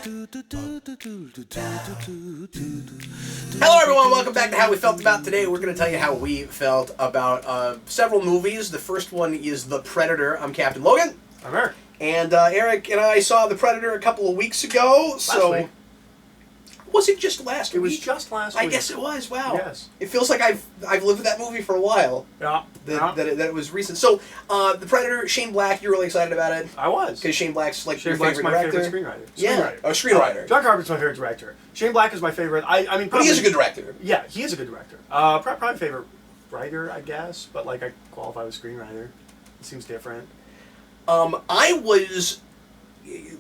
Hello everyone, welcome back to How We Felt About. Today we're going to tell you how we felt about several movies. The first one is The Predator. I'm Captain Logan. I'm Eric. And Eric and I saw The Predator a couple of weeks ago. Last week. Was it just last week? It was just last week. I guess it was, wow. Yes. It feels like I've lived with that movie for a while. Yeah. That it was recent. So, The Predator, Shane Black, you're really excited about it? I was. Because Shane Black's like Shane your Black's favorite my director? favorite screenwriter. Yeah, screenwriter. John Carpenter's my favorite director. Shane Black is my favorite. I mean, but he is a good director. Yeah, he is a good director. Probably favorite writer, I guess, but like I qualify with screenwriter. It seems different. I was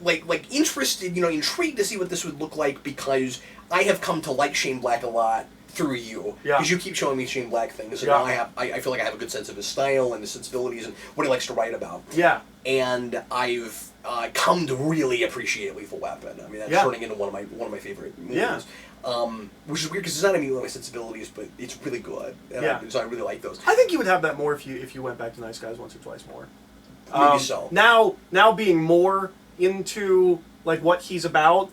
like interested, intrigued to see what this would look like because I have come to like Shane Black a lot through you. Yeah. Because you keep showing me Shane Black things, and Yeah. now I feel like I have a good sense of his style and his sensibilities and what he likes to write about. Yeah. And I've come to really appreciate Lethal Weapon. I mean, that's turning into one of my favorite movies. Yeah. Which is weird because it's not even one of my sensibilities, but it's really good. And so I really like those. I think you would have that more if you went back to Nice Guys once or twice more. Maybe so. Now being more into like what he's about,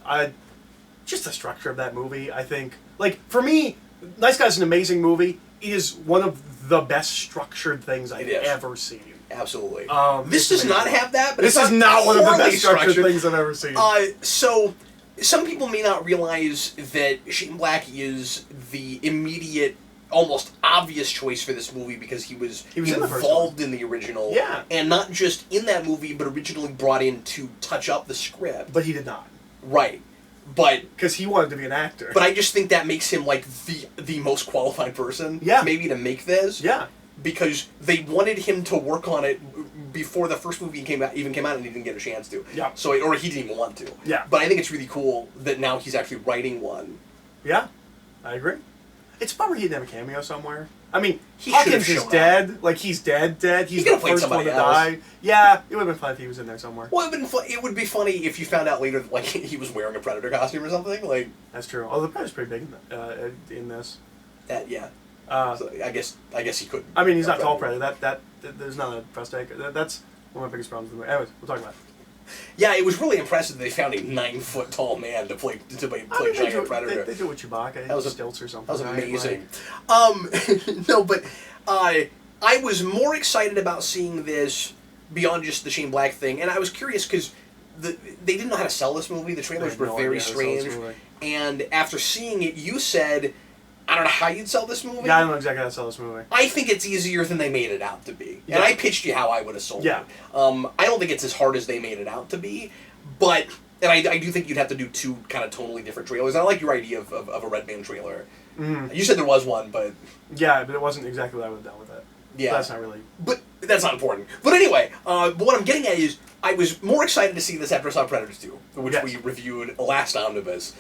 just the structure of that movie, I think. Like for me, Nice Guys is an amazing movie. It is one of the best structured things I've ever seen. Absolutely. This does not have that, but this it's is not one of the best structured structured things I've ever seen. So, some people may not realize that Shane Black is the immediate, almost obvious choice for this movie because he was involved in the original. Yeah. And not just in that movie, but originally brought in to touch up the script. But he did not. Right. But because he wanted to be an actor. But I just think that makes him like the most qualified person. Yeah. Maybe to make this. Yeah. Because they wanted him to work on it before the first movie came out, and he didn't get a chance to. Yeah. So, or he didn't even want to. Yeah. But I think it's really cool that now he's actually writing one. Yeah, I agree. It's a bummer he didn't have a cameo somewhere. I mean, he Hawkins is dead. Like, he's dead. He's the first one to die. Yeah, it would have been fun if he was in there somewhere. Well, it would be funny if you found out later that, like, he was wearing a Predator costume or something. Like, that's true. Oh, the Predator's pretty big in this. Yeah. So I guess he couldn't. I mean, he's not tall Predator. That there's not a prosthetic. That's one of my biggest problems with the movie. Anyways, we'll talk about it. Yeah, it was really impressive that they found a 9-foot tall man to play giant Predator. They do it with Chewbacca. That was stilts or something. That was amazing. No, but I was more excited about seeing this beyond just the Shane Black thing, and I was curious because they didn't know how to sell this movie. The trailers were very strange, and after seeing it, you said, I don't know how you'd sell this movie. Yeah, I don't know exactly how to sell this movie. I think it's easier than they made it out to be. Yeah. And I pitched you how I would have sold it. I don't think it's as hard as they made it out to be, but, and I do think you'd have to do two kind of totally different trailers. I like your idea of a Red Band trailer. Mm-hmm. You said there was one, but... Yeah, but it wasn't exactly what I would have done with it. Yeah. That's not really... But that's not important. But anyway, what I'm getting at is, I was more excited to see this after I saw Predators 2, which we reviewed last Omnibus.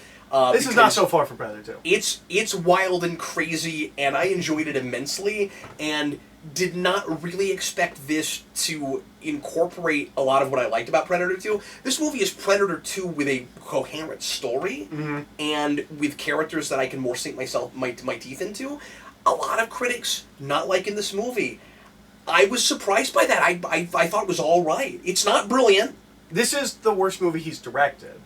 This is not so far from Predator 2. It's wild and crazy, and I enjoyed it immensely, and did not really expect this to incorporate a lot of what I liked about Predator 2. This movie is Predator 2 with a coherent story, and with characters that I can more sink my teeth into. A lot of critics not liking this movie. I was surprised by that. I thought it was all right. It's not brilliant. This is the worst movie he's directed.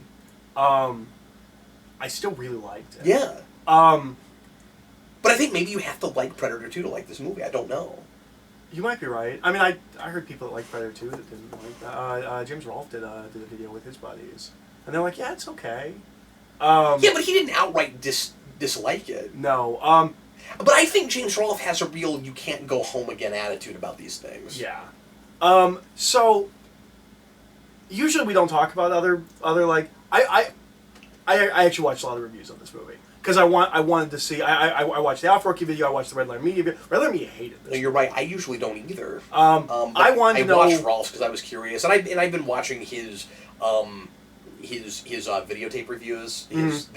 I still really liked it. Yeah. But I think maybe you have to like Predator 2 to like this movie. I don't know. You might be right. I mean, I heard people that like Predator 2 that didn't like that. James Rolfe did a video with his buddies, and they're like, yeah, it's okay. Yeah, but he didn't outright dislike it. No. But I think James Rolfe has a real you can't go home again attitude about these things. Yeah. So usually we don't talk about other like I actually watched a lot of reviews of this movie because I wanted to see. I watched the Alpha Rookie video. I watched the Red Letter Media video. Red Letter Media hated this. No, you're right. I usually don't either. I wanted to know. I watched Rolfe's because I was curious, and I've been watching his videotape reviews, his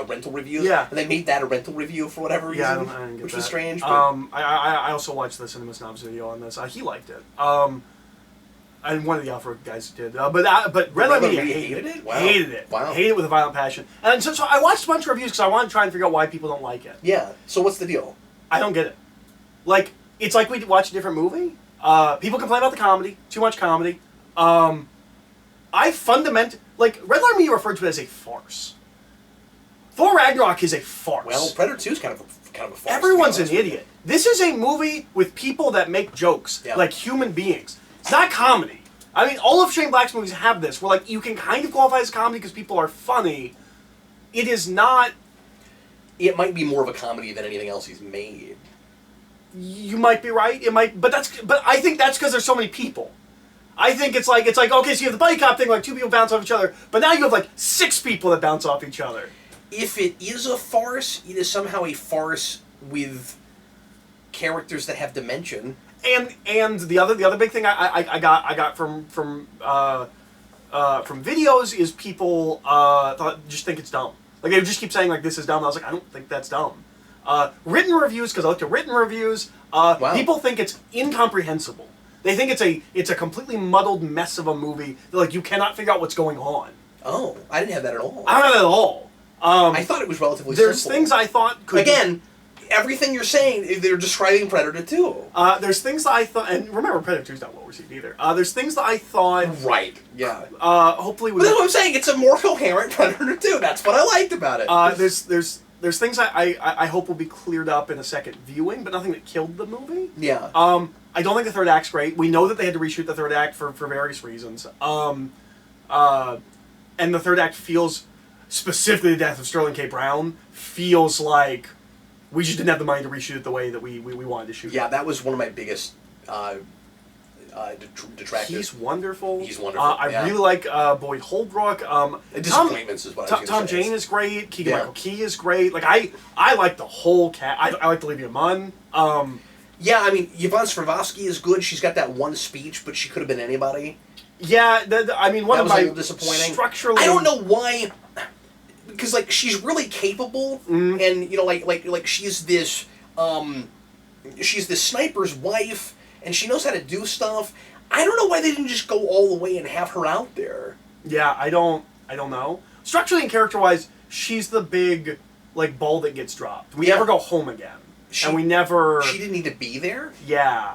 rental reviews. Yeah. And they made that a rental review for whatever reason, I didn't get which that. was strange. But I also watched the Cinema Snobs video on this. He liked it. And one of the Alpha Rookie guys did. But Red Letter Media hated it. Wow. Hated it. Wow. Hated it with a violent passion. And so I watched a bunch of reviews because I wanted to try and figure out why people don't like it. Yeah. So what's the deal? I don't get it. Like, it's like we watch a different movie. People complain about the comedy. Too much comedy. like, Red Letter Media referred to it as a farce. Thor Ragnarok is a farce. Well, Predator 2 is kind of a farce. Everyone's an idiot. This is a movie with people that make jokes, like human beings. It's not comedy. I mean, all of Shane Black's movies have this, where, like, you can kind of qualify as comedy because people are funny. It is not... It might be more of a comedy than anything else he's made. You might be right. It might, but I think that's because there's so many people. I think it's like okay, so you have the buddy cop thing, like 2 people bounce off each other, but now you have like 6 people that bounce off each other. If it is a farce, it is somehow a farce with characters that have dimension. And the other big thing I got from videos is people just think it's dumb. Like, they just keep saying, like, this is dumb. I was like, I don't think that's dumb. Written reviews, because I looked at written reviews, people think it's incomprehensible. They think it's a completely muddled mess of a movie. They're like, you cannot figure out what's going on. Oh, I didn't have that at all. I don't have that at all. I thought it was relatively simple. There's things I thought could... Again, everything you're saying, they're describing Predator 2. There's things that I thought... And remember, Predator 2's not well received either. There's things that I thought... Right, yeah. Hopefully... But that's what I'm saying. It's a more coherent Predator 2. That's what I liked about it. There's things I hope will be cleared up in a second viewing, but nothing that killed the movie. Yeah. I don't think the third act's great. We know that they had to reshoot the third act for various reasons. And the third act feels... Specifically, the death of Sterling K. Brown feels like we just didn't have the money to reshoot it the way that we wanted to shoot it. Yeah, that was one of my biggest detractors. He's wonderful. He's wonderful. I really like Boyd Holbrook. Disappointments is what I was Tom going to say. Jane is great. Keegan-Michael Key is great. Like, I like the whole cast. I like Olivia Munn. Yeah, I mean, Yvonne Strahovski is good. She's got that one speech, but she could have been anybody. Yeah, I mean, one that of was my a little disappointing. Structurally, I don't know why, because like she's really capable, and you know, like she's this sniper's wife, and she knows how to do stuff. I don't know why they didn't just go all the way and have her out there. Yeah, I don't know. Structurally and character-wise, she's the big like ball that gets dropped. We never go home again, and we never. She didn't need to be there. Yeah.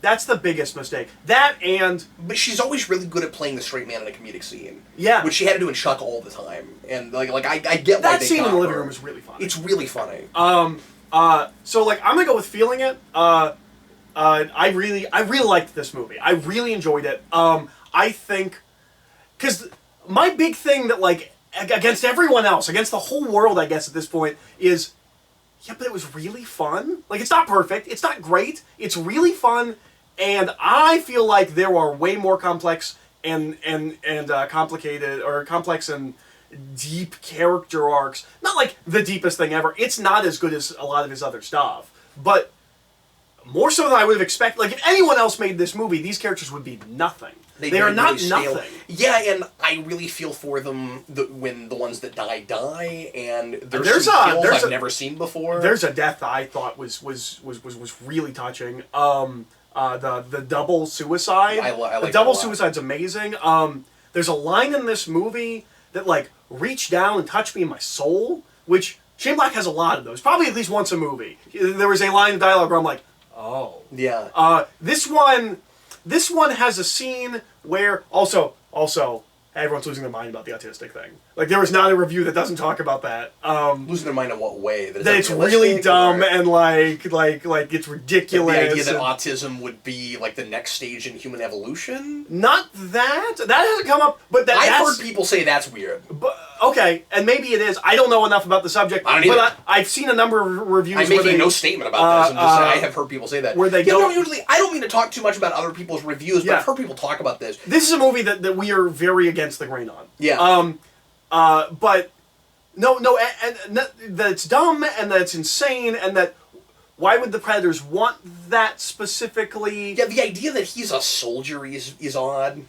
That's the biggest mistake. That and... But she's always really good at playing the straight man in a comedic scene. Yeah. Which she had to do in Chuck all the time. And, I get why that they scene got in the living her. room is really funny. It's really funny. So, like, I'm gonna go with feeling it. I really liked this movie. I really enjoyed it. I think... Because my big thing that, like, against everyone else, against the whole world, I guess, at this point, is... Yeah, but it was really fun. Like, it's not perfect. It's not great. It's really fun. And I feel like there are way more complex and complicated or complex and deep character arcs. Not like the deepest thing ever. It's not as good as a lot of his other stuff, but more so than I would have expected. Like if anyone else made this movie, these characters would be nothing. They are not nothing. Yeah, and I really feel for them when the ones that die, and there's some kills I've never seen before. There's a death that I thought was really touching. The double suicide. I like the double suicide's amazing. There's a line in this movie that like reached down and touched me in my soul, which Shane Black has a lot of those. Probably at least once a movie. There was a line of dialogue where I'm like, oh. Yeah. This one has a scene where also everyone's losing their mind about the autistic thing. Like there was not a review that doesn't talk about that. Losing their mind in what way? That it's really dumb and like it's ridiculous. The idea that autism would be like the next stage in human evolution? Not that. That hasn't come up, but I've heard people say that's weird. But okay, and maybe it is. I don't know enough about the subject. I don't either. But I've seen a number of reviews. I'm making no statement about this. I'm just saying I have heard people say that. Where they don't. Usually, I don't mean to talk too much about other people's reviews, but I've heard people talk about this. This is a movie that we are very against the grain on. Yeah. But no, and that it's dumb and that it's insane and that why would the Predators want that specifically? Yeah, the idea that he's a soldier is odd.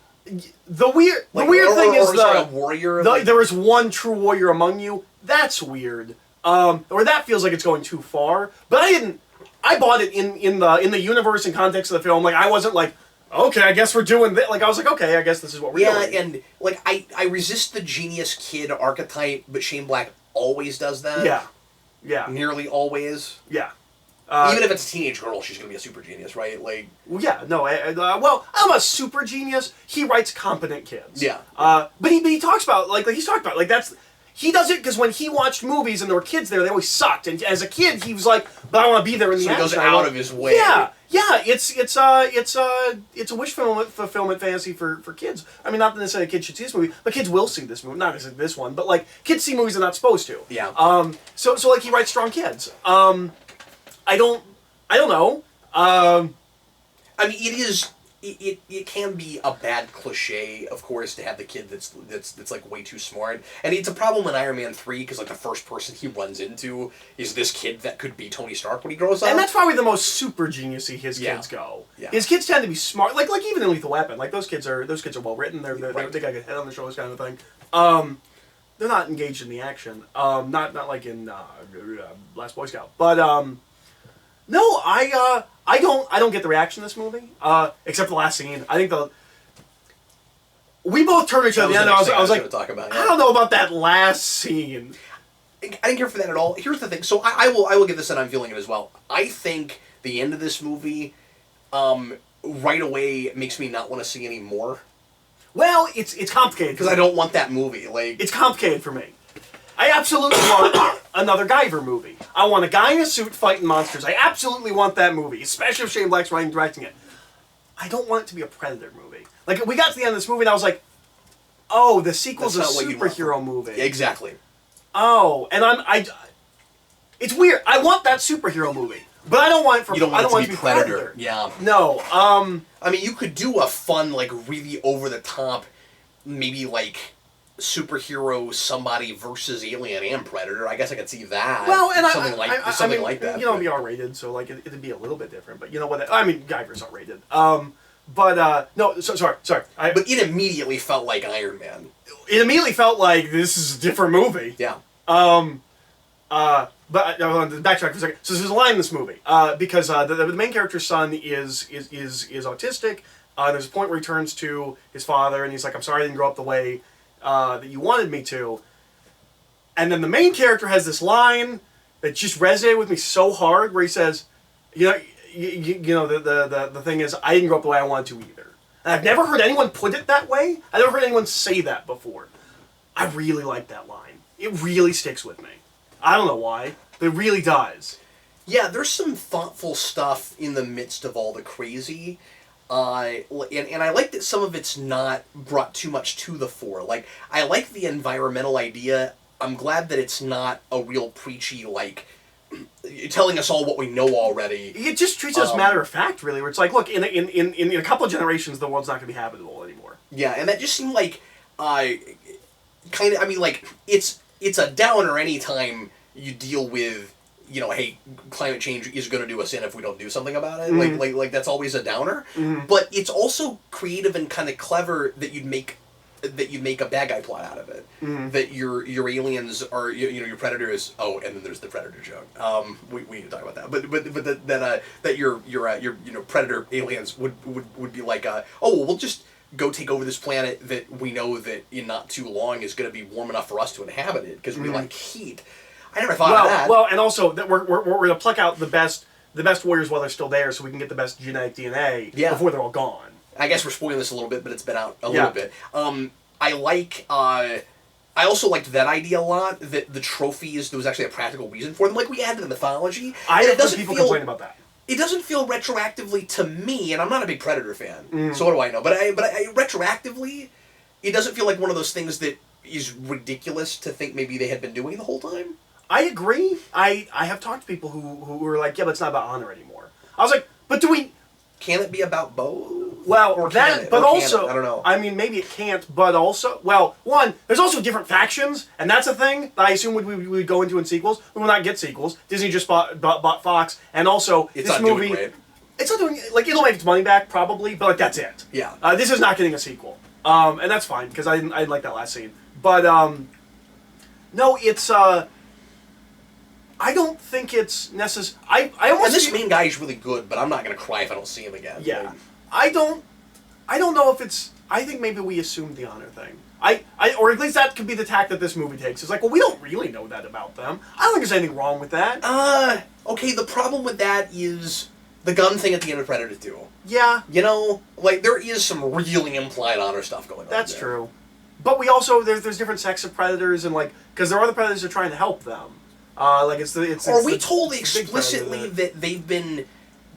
The weird thing is a warrior. There is one true warrior among you. That's weird. Or that feels like it's going too far. But I bought it in the universe and context of the film. Like I wasn't like, okay, I guess we're doing this. Like I was like, okay, I guess this is what we're doing. Yeah, and like I resist the genius kid archetype, but Shane Black always does that. Yeah. Nearly always. Yeah. Even if it's a teenage girl, she's going to be a super genius, right? Like, well, yeah, no. Well, I'm a super genius. He writes competent kids. Yeah. But he talks about like he's talked about like that's he does it because when he watched movies and there were kids there, they always sucked. And as a kid, he was like, "But I want to be there in the so he action." goes out of his way. Yeah, yeah. It's a wish fulfillment fantasy for kids. I mean, not that necessarily kids should see this movie, but kids will see this movie. Not necessarily this one, but like kids see movies they're not supposed to. Yeah. So like he writes strong kids. I don't know. I mean, it can be a bad cliche, of course, to have the kid that's like way too smart, and it's a problem in Iron Man 3 because like the first person he runs into is this kid that could be Tony Stark when he grows up, and that's probably the most super genius-y his kids go. Yeah. His kids tend to be smart, like even in Lethal Weapon, like those kids are well written. They got a good head on their shoulders, kind of thing. They're not engaged in the action. Not like in Last Boy Scout, but no, I don't get the reaction to this movie, except the last scene. I think we both turned to each other at the end. I was like, talk about, I don't know about that last scene. I didn't care for that at all. Here's the thing. So I will give this, and I'm feeling it as well. I think the end of this movie, right away, makes me not want to see any more. Well, it's complicated because I don't want that movie. Like, it's complicated for me. I absolutely want another Guyver movie. I want a guy in a suit fighting monsters. I absolutely want that movie, especially if Shane Black's writing and directing it. I don't want it to be a Predator movie. Like, we got to the end of this movie and I was like, oh, the sequel's a superhero movie. Exactly. Oh, and it's weird. I want that superhero movie, but I don't want it for. You don't want I don't it to be Predator. Yeah. No. I mean, you could do a fun, like, really over the top, maybe like superhero somebody versus Alien and Predator. I guess I could see that. Well, and something like that. You know, it'd be R-rated, so like it'd be a little bit different. But you know what? I mean, Guyver's R-rated. But no, sorry. But it immediately felt like Iron Man. It immediately felt like this is a different movie. Yeah. But I want to backtrack for a second. So there's a line in this movie because the main character's son is autistic. There's a point where he turns to his father and he's like, "I'm sorry I didn't grow up the way that you wanted me to." And then the main character has this line that just resonated with me so hard, where he says, "You know, the thing is, I didn't grow up the way I wanted to either." And I've never heard anyone put it that way. I've never heard anyone say that before. I really like that line. It really sticks with me. I don't know why, but it really does. Yeah, there's some thoughtful stuff in the midst of all the crazy. And I like that some of it's not brought too much to the fore. Like, I like the environmental idea. I'm glad that it's not a real preachy, like, telling us all what we know already. It just treats us matter of fact, really, where it's like, look, in a couple of generations, the world's not going to be habitable anymore. Yeah, and that just seemed like, kind of, I mean, like, it's a downer anytime you deal with, you know, hey, climate change is going to do us in if we don't do something about it. Mm-hmm. Like that's always a downer. Mm-hmm. But it's also creative and kind of clever that you'd make a bad guy plot out of it. Mm-hmm. That your aliens are, you know, your predators. Oh, and then there's the predator joke. We need to talk about that. But that your you know, predator aliens would be like, oh, well, we'll just go take over this planet that we know that in not too long is going to be warm enough for us to inhabit it because we like heat. I never thought of that. Well, and also that we're going to pluck out the best warriors while they're still there, so we can get the best genetic DNA before they're all gone. I guess we're spoiling this a little bit, but it's been out a little bit. I also liked that idea a lot. That the trophies, there was actually a practical reason for them. Like, we added the mythology. I have heard people complain about that. It doesn't feel retroactively to me, and I'm not a big Predator fan, so what do I know? But I retroactively, it doesn't feel like one of those things that is ridiculous to think maybe they had been doing the whole time. I agree. I have talked to people who were like, yeah, but it's not about honor anymore. I was like, but do we... Can it be about both? Well, or that, but also... I don't know. I mean, maybe it can't, but also... Well, one, there's also different factions, and that's a thing that I assume we would go into in sequels. We will not get sequels. Disney just bought Fox, and also it's this not movie... Doing great. It's not doing... Like, it'll make its money back, probably, but like, that's it. Yeah. This is not getting a sequel. And that's fine, because I didn't like that last scene. But, no, it's... I don't think it's necessary. I almost. And this main guy is really good, but I'm not going to cry if I don't see him again. Yeah, like, I don't know if it's. I think maybe we assumed the honor thing. or at least that could be the tack that this movie takes. It's like, well, we don't really know that about them. I don't think there's anything wrong with that. Okay, the problem with that is the gun thing at the end of Predator 2. Yeah. You know, like, there is some really implied honor stuff going on. That's there. true. But we also, there's different sects of predators, and like, because there are other predators that are trying to help them. Like, Are we told explicitly that they've been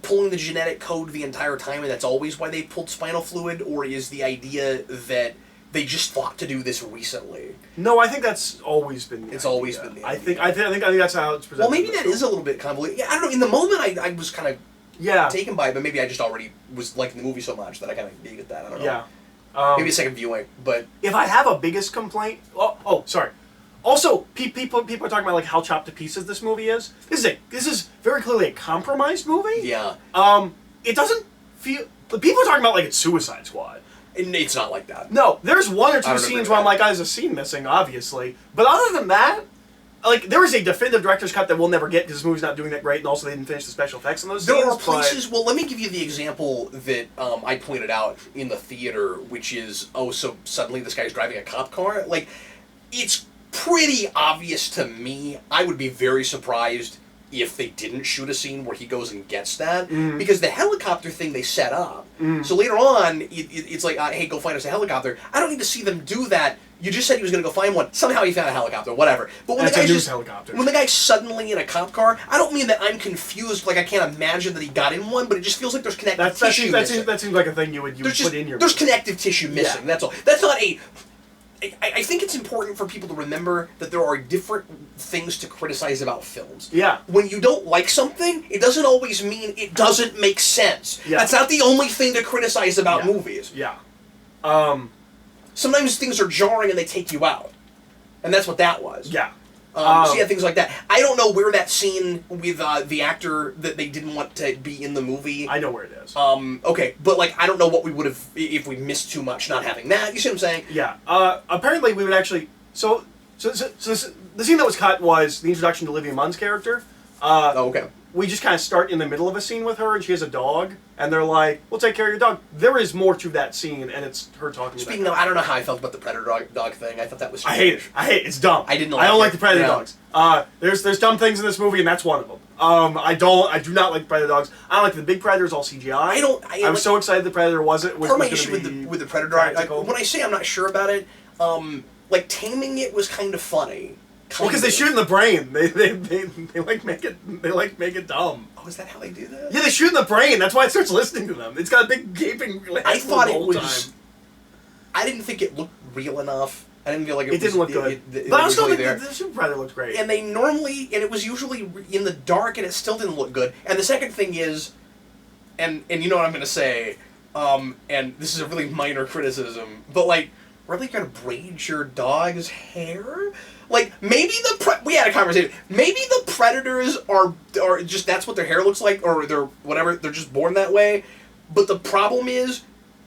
pulling the genetic code the entire time, and that's always why they pulled spinal fluid, or is the idea that they just thought to do this recently? No, I think that's always been the It's idea. always been the I idea. think that's how it's presented. Well, maybe that is a little bit convoluted. Yeah, I don't know. In the moment, I was kind of taken by it, but maybe I just already was liking the movie so much that I kind of needed that. I don't know. Yeah. Maybe a second viewing, but... If I have a biggest complaint... Oh, sorry. Also, people are talking about like how chopped to pieces this movie is. This is very clearly a compromised movie. Yeah. It doesn't feel... People are talking about like it's Suicide Squad. It's not like that. No, there's one or two scenes where I'm like, there's a scene missing, obviously. But other than that, like, there is a definitive director's cut that we'll never get because this movie's not doing that great, and also they didn't finish the special effects in those scenes. There are places... Well, let me give you the example that I pointed out in the theater, which is, so suddenly this guy's driving a cop car? Like, it's pretty obvious to me. I would be very surprised if they didn't shoot a scene where he goes and gets that, because the helicopter thing they set up. So later on, it's like, hey, go find us a helicopter. I don't need to see them do that. You just said he was going to go find one. Somehow he found a helicopter, whatever. But when when the guy's suddenly in a cop car, I don't mean that I'm confused, like I can't imagine that he got in one, but it just feels like there's connective tissue missing. That seems like a thing you would put in your There's movie. connective tissue missing, that's all. That's not a... I think it's important for people to remember that there are different things to criticize about films. Yeah. When you don't like something, it doesn't always mean it doesn't make sense. Yeah. That's not the only thing to criticize about movies. Yeah. Sometimes things are jarring and they take you out. And that's what that was. Yeah. So yeah, things like that. I don't know where that scene with the actor that they didn't want to be in the movie... I know where it is. Okay, but like, I don't know what we would have... If we missed too much not having that. You see what I'm saying? Yeah. Apparently we would actually... So the scene that was cut was the introduction to Olivia Munn's character. Okay. We just kind of start in the middle of a scene with her, and she has a dog, and they're like, we'll take care of your dog. There is more to that scene, and it's her talking Speaking of, I don't know how I felt about the Predator dog thing. I thought that was strange. I hate it. It's dumb. I didn't I don't like the Predator Yeah. dogs. There's dumb things in this movie, and that's one of them. I do not like Predator dogs. I don't like the big Predators, all CGI. I was so excited the Predator wasn't. Part of my issue with the Predator, when I say I'm not sure about it, like, taming it was kind of funny. Well, because they shoot in the brain. They like make it dumb. Oh, is that how they do that? Yeah, they shoot in the brain. That's why it starts listening to them. It's got a big gaping. I thought it was. I didn't think it looked real enough. I didn't feel like it didn't look good. But I still think the Super Predator looked great. And they normally, and it was usually in the dark, and it still didn't look good. And the second thing is, and you know what I'm going to say, and this is a really minor criticism, but like, really gonna braid your dog's hair? Like, maybe we had a conversation. Maybe the Predators are just, that's what their hair looks like, or they're whatever. They're just born that way. But the problem is,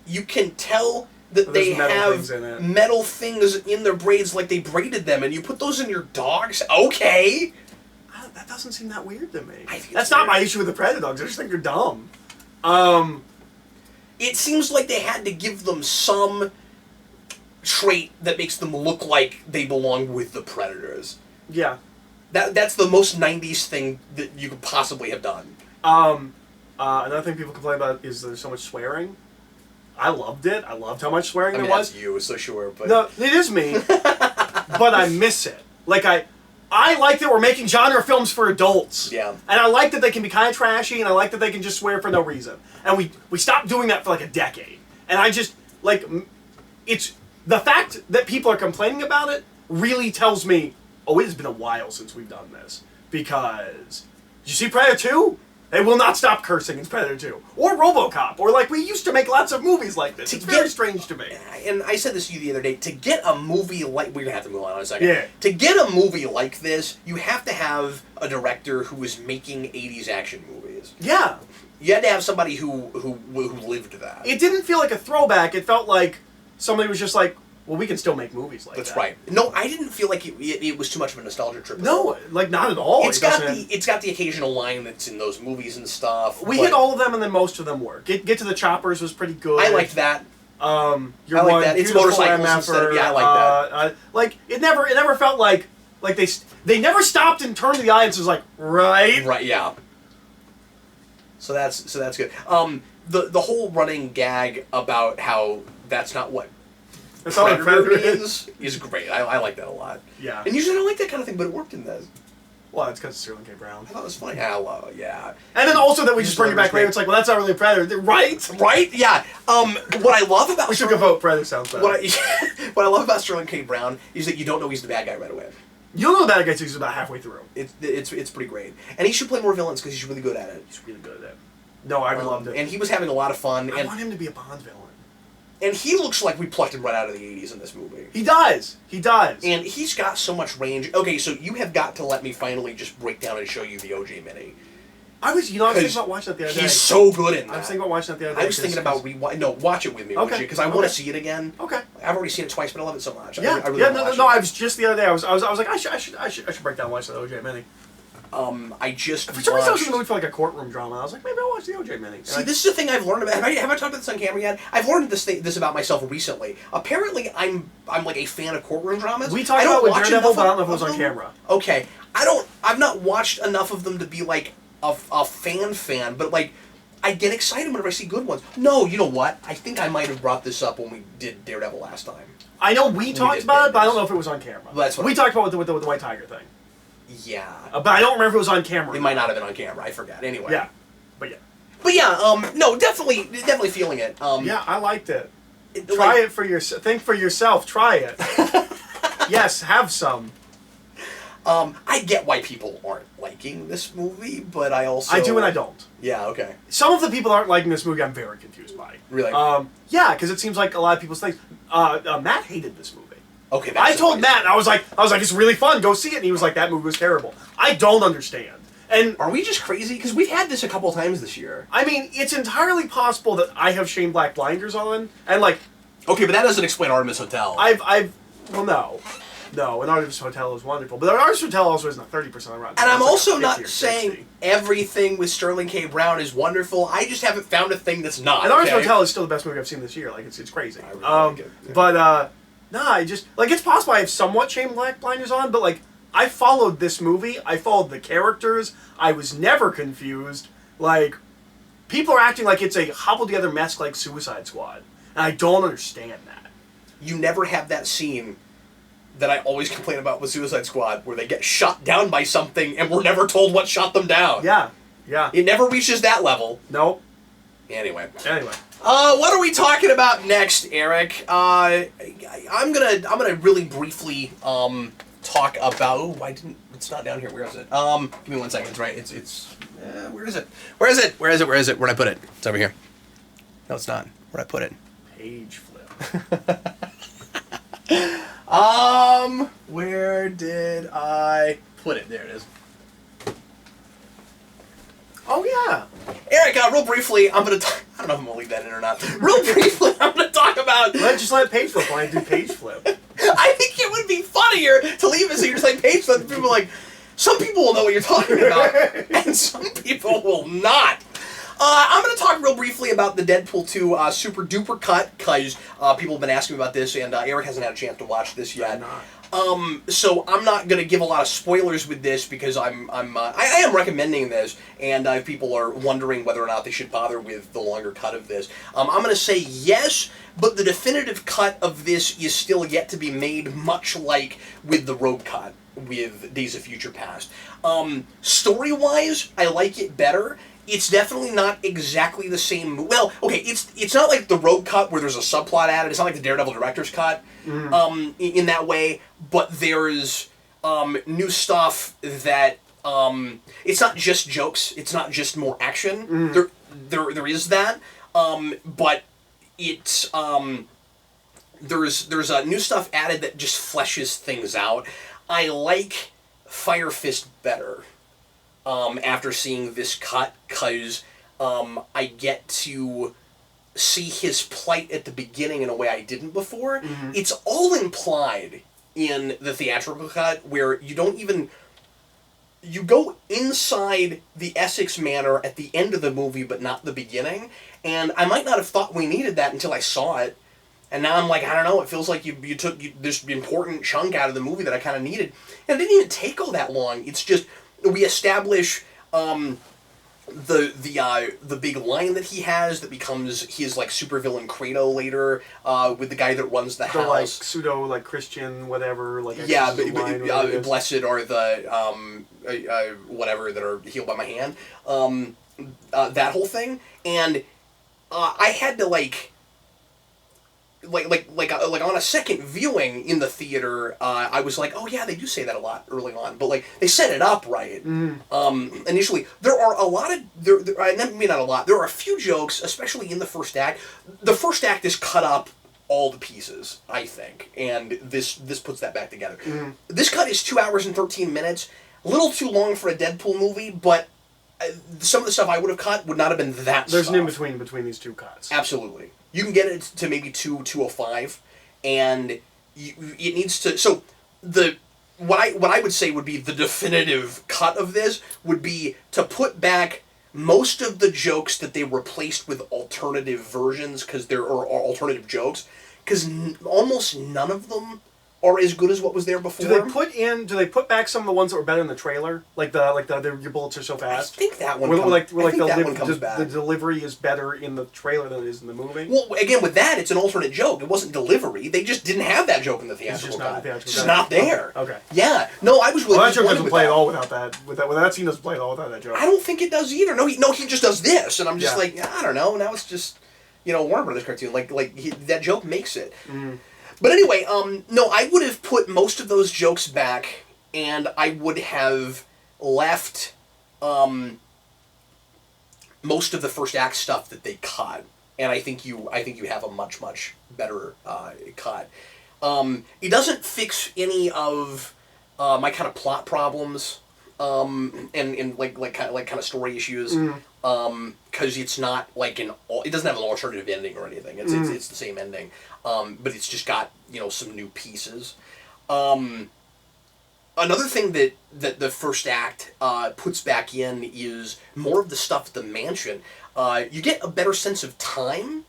you can tell that they have metal things in their braids, like they braided them, and you put those in your dogs. Okay. That doesn't seem that weird to me. That's not my issue with the Predator dogs. I just think they're dumb. It seems like they had to give them some trait that makes them look like they belong with the Predators. Yeah. That's the most 90s thing that you could possibly have done. Another thing people complain about is there's so much swearing. I loved it. I loved how much swearing there was. That's you, so sure, but... No, it is me. But I miss it. Like, I like that we're making genre films for adults. Yeah. And I like that they can be kind of trashy, and I like that they can just swear for no reason. And we stopped doing that for like a decade. And I just, like, it's... The fact that people are complaining about it really tells me, oh, it has been a while since we've done this. Because, did you see Predator 2? They will not stop cursing in Predator 2. Or RoboCop. Or, like, we used to make lots of movies like this. It's very strange to me. And I said this to you the other day. To get a movie like... We're going to have to move on in a second. Yeah. To get a movie like this, you have to have a director who is making 80s action movies. Yeah. You had to have somebody who lived that. It didn't feel like a throwback. It felt like somebody was just like, well, we can still make movies like that. That's right. No, I didn't feel like it was too much of a nostalgia trip. No, like not at all. It's got the occasional line that's in those movies and stuff. We hit all of them, and then most of them work. Get to the choppers was pretty good. I liked that. You're I like one that. It's beautiful motorcycles MFer. instead of- yeah, I like that. Like it never felt like they never stopped and turned to the audience and was like, right? Right, yeah. So that's good. The whole running gag about how that's not what That's all Predator is great. I like that a lot. Yeah. And usually I don't like that kind of thing, but it worked in this. Well, it's because of Sterling K. Brown. I thought it was funny. Yeah. And then also that we just bring it back later. It's like, well, that's not really a Predator, right? Right? Yeah. What I love about We should go vote. Predator sounds better. What I love about Sterling K. Brown is that you don't know he's the bad guy right away. You don't know the bad guy till he's about halfway through. It's pretty great, and he should play more villains because he's really good at it. He's really good at it. No, I loved it. And he was having a lot of fun. I want him to be a Bond villain. And he looks like we plucked him right out of the 80s in this movie. He does. And he's got so much range. Okay, so you have got to let me finally just break down and show you the OJ Mini. I was thinking about watching that the other day. He's so good in that. I was thinking about watching that the other day. I was thinking about watch it with me, okay, because I want to see it again. Okay. I've already seen it twice, but I love it so much. Yeah, I really no. I was just the other day. I was like, I should break down and watch that OJ Mini. I just for some reason I was in the mood for like a courtroom drama. I was like, maybe I'll watch the OJ Mini. See, this is the thing I've learned about. Have I talked about this on camera yet? I've learned this about myself recently. Apparently, I'm like a fan of courtroom dramas. We talked about with Daredevil, but I don't know if it was on camera. Okay, I've not watched enough of them to be like a fan, but like I get excited whenever I see good ones. No, you know what? I think I might have brought this up when we did Daredevil last time. I know we talked about it, but I don't know if it was on camera. Well, that's what we talked about with the White Tiger thing. Yeah. But I don't remember if it was on camera. It might not have been on camera. I forgot. Anyway. Yeah. But yeah. No, definitely feeling it. Yeah, I liked it. Try it for yourself. Think for yourself. Try it. Yes, have some. I get why people aren't liking this movie, but I also... I do and I don't. Yeah, okay. Some of the people that aren't liking this movie I'm very confused by. Really? Yeah, because it seems like a lot of people's things. Matt hated this movie. Okay, I told Matt, I was like, it's really fun, go see it, and he was like, that movie was terrible. I don't understand. And are we just crazy? Because we've had this a couple times this year. I mean, it's entirely possible that I have Shane Black blinders on, and like... Okay, but that doesn't explain Artemis Hotel. Well, no, and Artemis Hotel is wonderful, but Artemis Hotel also isn't a 30% on Rotten. And I'm like also not saying everything with Sterling K. Brown is wonderful. I just haven't found a thing that's not. And Artemis Hotel is still the best movie I've seen this year. Like, it's crazy. I really like it. Yeah. But, I just... Like, it's possible I have somewhat Shane Black blinders on, but, like, I followed this movie. I followed the characters. I was never confused. Like, people are acting like it's a hobbled-together mess like Suicide Squad. And I don't understand that. You never have that scene that I always complain about with Suicide Squad, where they get shot down by something and we're never told what shot them down. Yeah. It never reaches that level. Nope. Anyway. What are we talking about next, Eric? I'm gonna really briefly talk about. Oh, it's not down here. Where is it? Give me 1 second. It's right. It's. Where is it? Where'd I put it? It's over here. No, it's not. Where'd I put it? Page flip. Where did I put it? There it is. Oh, yeah. Eric, real briefly, I don't know if I'm going to leave that in or not. Real briefly, I'm going to talk about... Just let page flip. Why do page flip? I think it would be funnier to leave it so you're just like page flip. People are like, some people will know what you're talking about, and some people will not. I'm going to talk real briefly about the Deadpool 2 Super Duper cut, because people have been asking me about this, and Eric hasn't had a chance to watch this yet. I'm not. So I'm not going to give a lot of spoilers with this, because I am recommending this, and if people are wondering whether or not they should bother with the longer cut of this, I'm going to say yes, but the definitive cut of this is still yet to be made, much like with the Rogue cut with Days of Future Past. Story-wise, I like it better. It's definitely not exactly the same. Well, okay, it's not like the Rogue cut where there's a subplot added. It's not like the Daredevil director's cut in that way. But there's new stuff that it's not just jokes. It's not just more action. There is that, but it's there's new stuff added that just fleshes things out. I like Fire Fist better. After seeing this cut, because I get to see his plight at the beginning in a way I didn't before. It's all implied in the theatrical cut, where you don't even... You go inside the Essex Manor at the end of the movie, but not the beginning, and I might not have thought we needed that until I saw it, And now I'm like, I don't know, it feels like you took this important chunk out of the movie that I kind of needed. And it didn't even take all that long. It's just, we establish the big line that he has that becomes his like supervillain Credo later, with the guy that runs the house. Like pseudo like Christian whatever like yeah, but blessed are the whatever that are healed by my hand. That whole thing, and I had to like on a second viewing in the theater, I was like, oh yeah, they do say that a lot early on, but like they set it up right. Initially, there are a lot of maybe not a lot. There are a few jokes, especially in the first act. The first act is cut up all the pieces, I think, and this puts that back together. This cut is 2 hours and 13 minutes, a little too long for a Deadpool movie, but some of the stuff I would have cut would not have been that. There's an in between these two cuts. Absolutely. You can get it to maybe 2:05, and it needs to. So what I would say would be the definitive cut of this would be to put back most of the jokes that they replaced with alternative versions because there are alternative jokes, because almost none of them are as good as what was there before. Do they put back some of the ones that were better in the trailer? Like your bullets are so fast? I think that one comes back. The delivery is better in the trailer than it is in the movie? Well, again, with that, it's an alternate joke. It wasn't delivery. They just didn't have that joke in the theatrical cut. It's just not there. Okay. Yeah. No, I was really that joke doesn't play at all without that. That scene doesn't play at all without that joke. I don't think it does either. No, he just does this, and I'm just like, I don't know. Now it's just, Warner Brothers cartoon. That joke makes it. But anyway, no, I would have put most of those jokes back, and I would have left most of the first act stuff that they cut, and I think you have a much better cut. It doesn't fix any of my kind of plot problems, and kind of story issues, because it's not like it doesn't have an alternative ending or anything. It's the same ending, but it's just got some new pieces. Another thing that the first act puts back in is more of the stuff at the mansion. You get a better sense of time.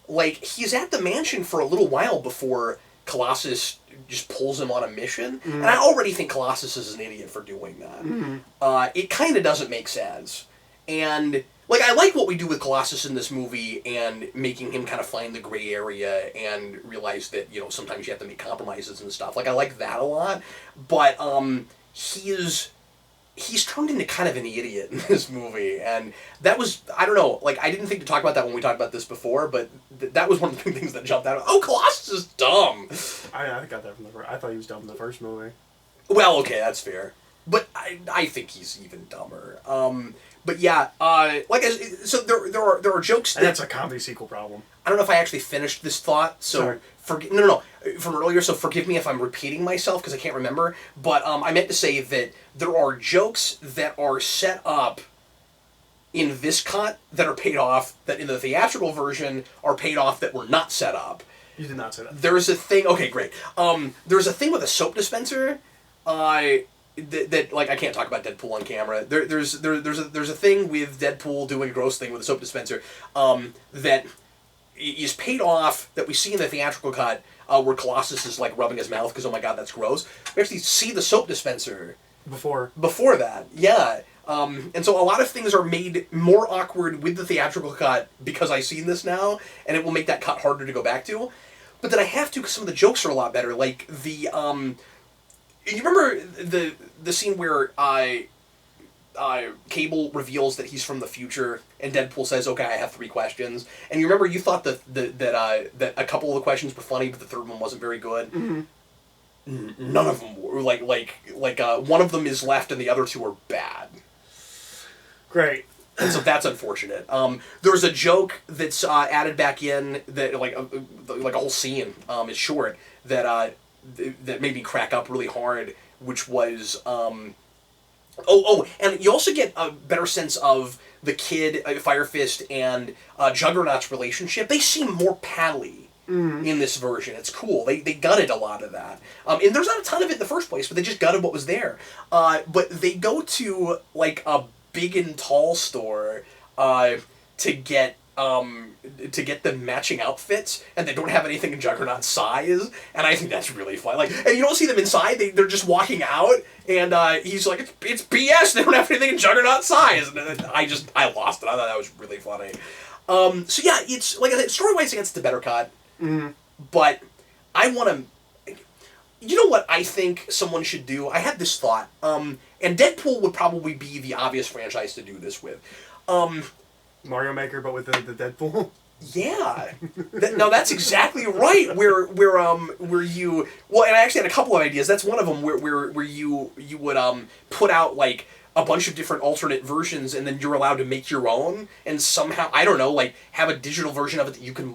Like, he's at the mansion for a little while before Colossus just pulls him on a mission. And I already think Colossus is an idiot for doing that. It kind of doesn't make sense. And, I like what we do with Colossus in this movie and making him kind of find the gray area and realize that, sometimes you have to make compromises and stuff. I like that a lot. But he's turned into kind of an idiot in this movie. And that was, I don't know, I didn't think to talk about that when we talked about this before, but that was one of the big things that jumped out. Oh, Colossus is dumb! I got that from I thought he was dumb in the first movie. Well, okay, that's fair. But I think he's even dumber. But yeah, so there are jokes that... And that's a comedy sequel problem. I don't know if I actually finished this thought, so... Sorry. No, from earlier, so forgive me if I'm repeating myself, because I can't remember, but I meant to say that there are jokes that are set up in this cut that are paid off, that in the theatrical version are paid off that were not set up. You did not say that. There's a thing... Okay, great. There's a thing with a soap dispenser, that I can't talk about Deadpool on camera. There's a thing with Deadpool doing a gross thing with a soap dispenser that is paid off that we see in the theatrical cut where Colossus is rubbing his mouth because, oh my god, that's gross. We actually see the soap dispenser before that. Yeah. And so a lot of things are made more awkward with the theatrical cut because I've seen this now, and it will make that cut harder to go back to. But then I have to because some of the jokes are a lot better. You remember the scene where Cable reveals that he's from the future, and Deadpool says, "Okay, I have 3 questions." And you remember you thought that a couple of the questions were funny, but the third one wasn't very good. None of them were. One of them is left, and the other 2 are bad. Great. And so that's unfortunate. There's a joke that's added back in that a whole scene is short that made me crack up really hard, which was and you also get a better sense of the kid, Fire Fist, and Juggernaut's relationship. They seem more pally in this version. It's cool. They gutted a lot of that. And there's not a ton of it in the first place, but they just gutted what was there. But they go to a big and tall store to get to get them matching outfits, and they don't have anything in Juggernaut's size, and I think that's really fun. Like, and you don't see them inside; they're just walking out, and he's like, "It's BS. They don't have anything in Juggernaut's size," and I lost it. I thought that was really funny. So yeah, it's like I said, story-wise, it's the better cut, but I want to. You know what I think someone should do? I had this thought, and Deadpool would probably be the obvious franchise to do this with. Mario Maker, but with the Deadpool. Yeah, no, that's exactly right. Where you well, and I actually had a couple of ideas. That's one of them. Where you would put out like a bunch of different alternate versions, and then you're allowed to make your own, and somehow I don't know, like have a digital version of it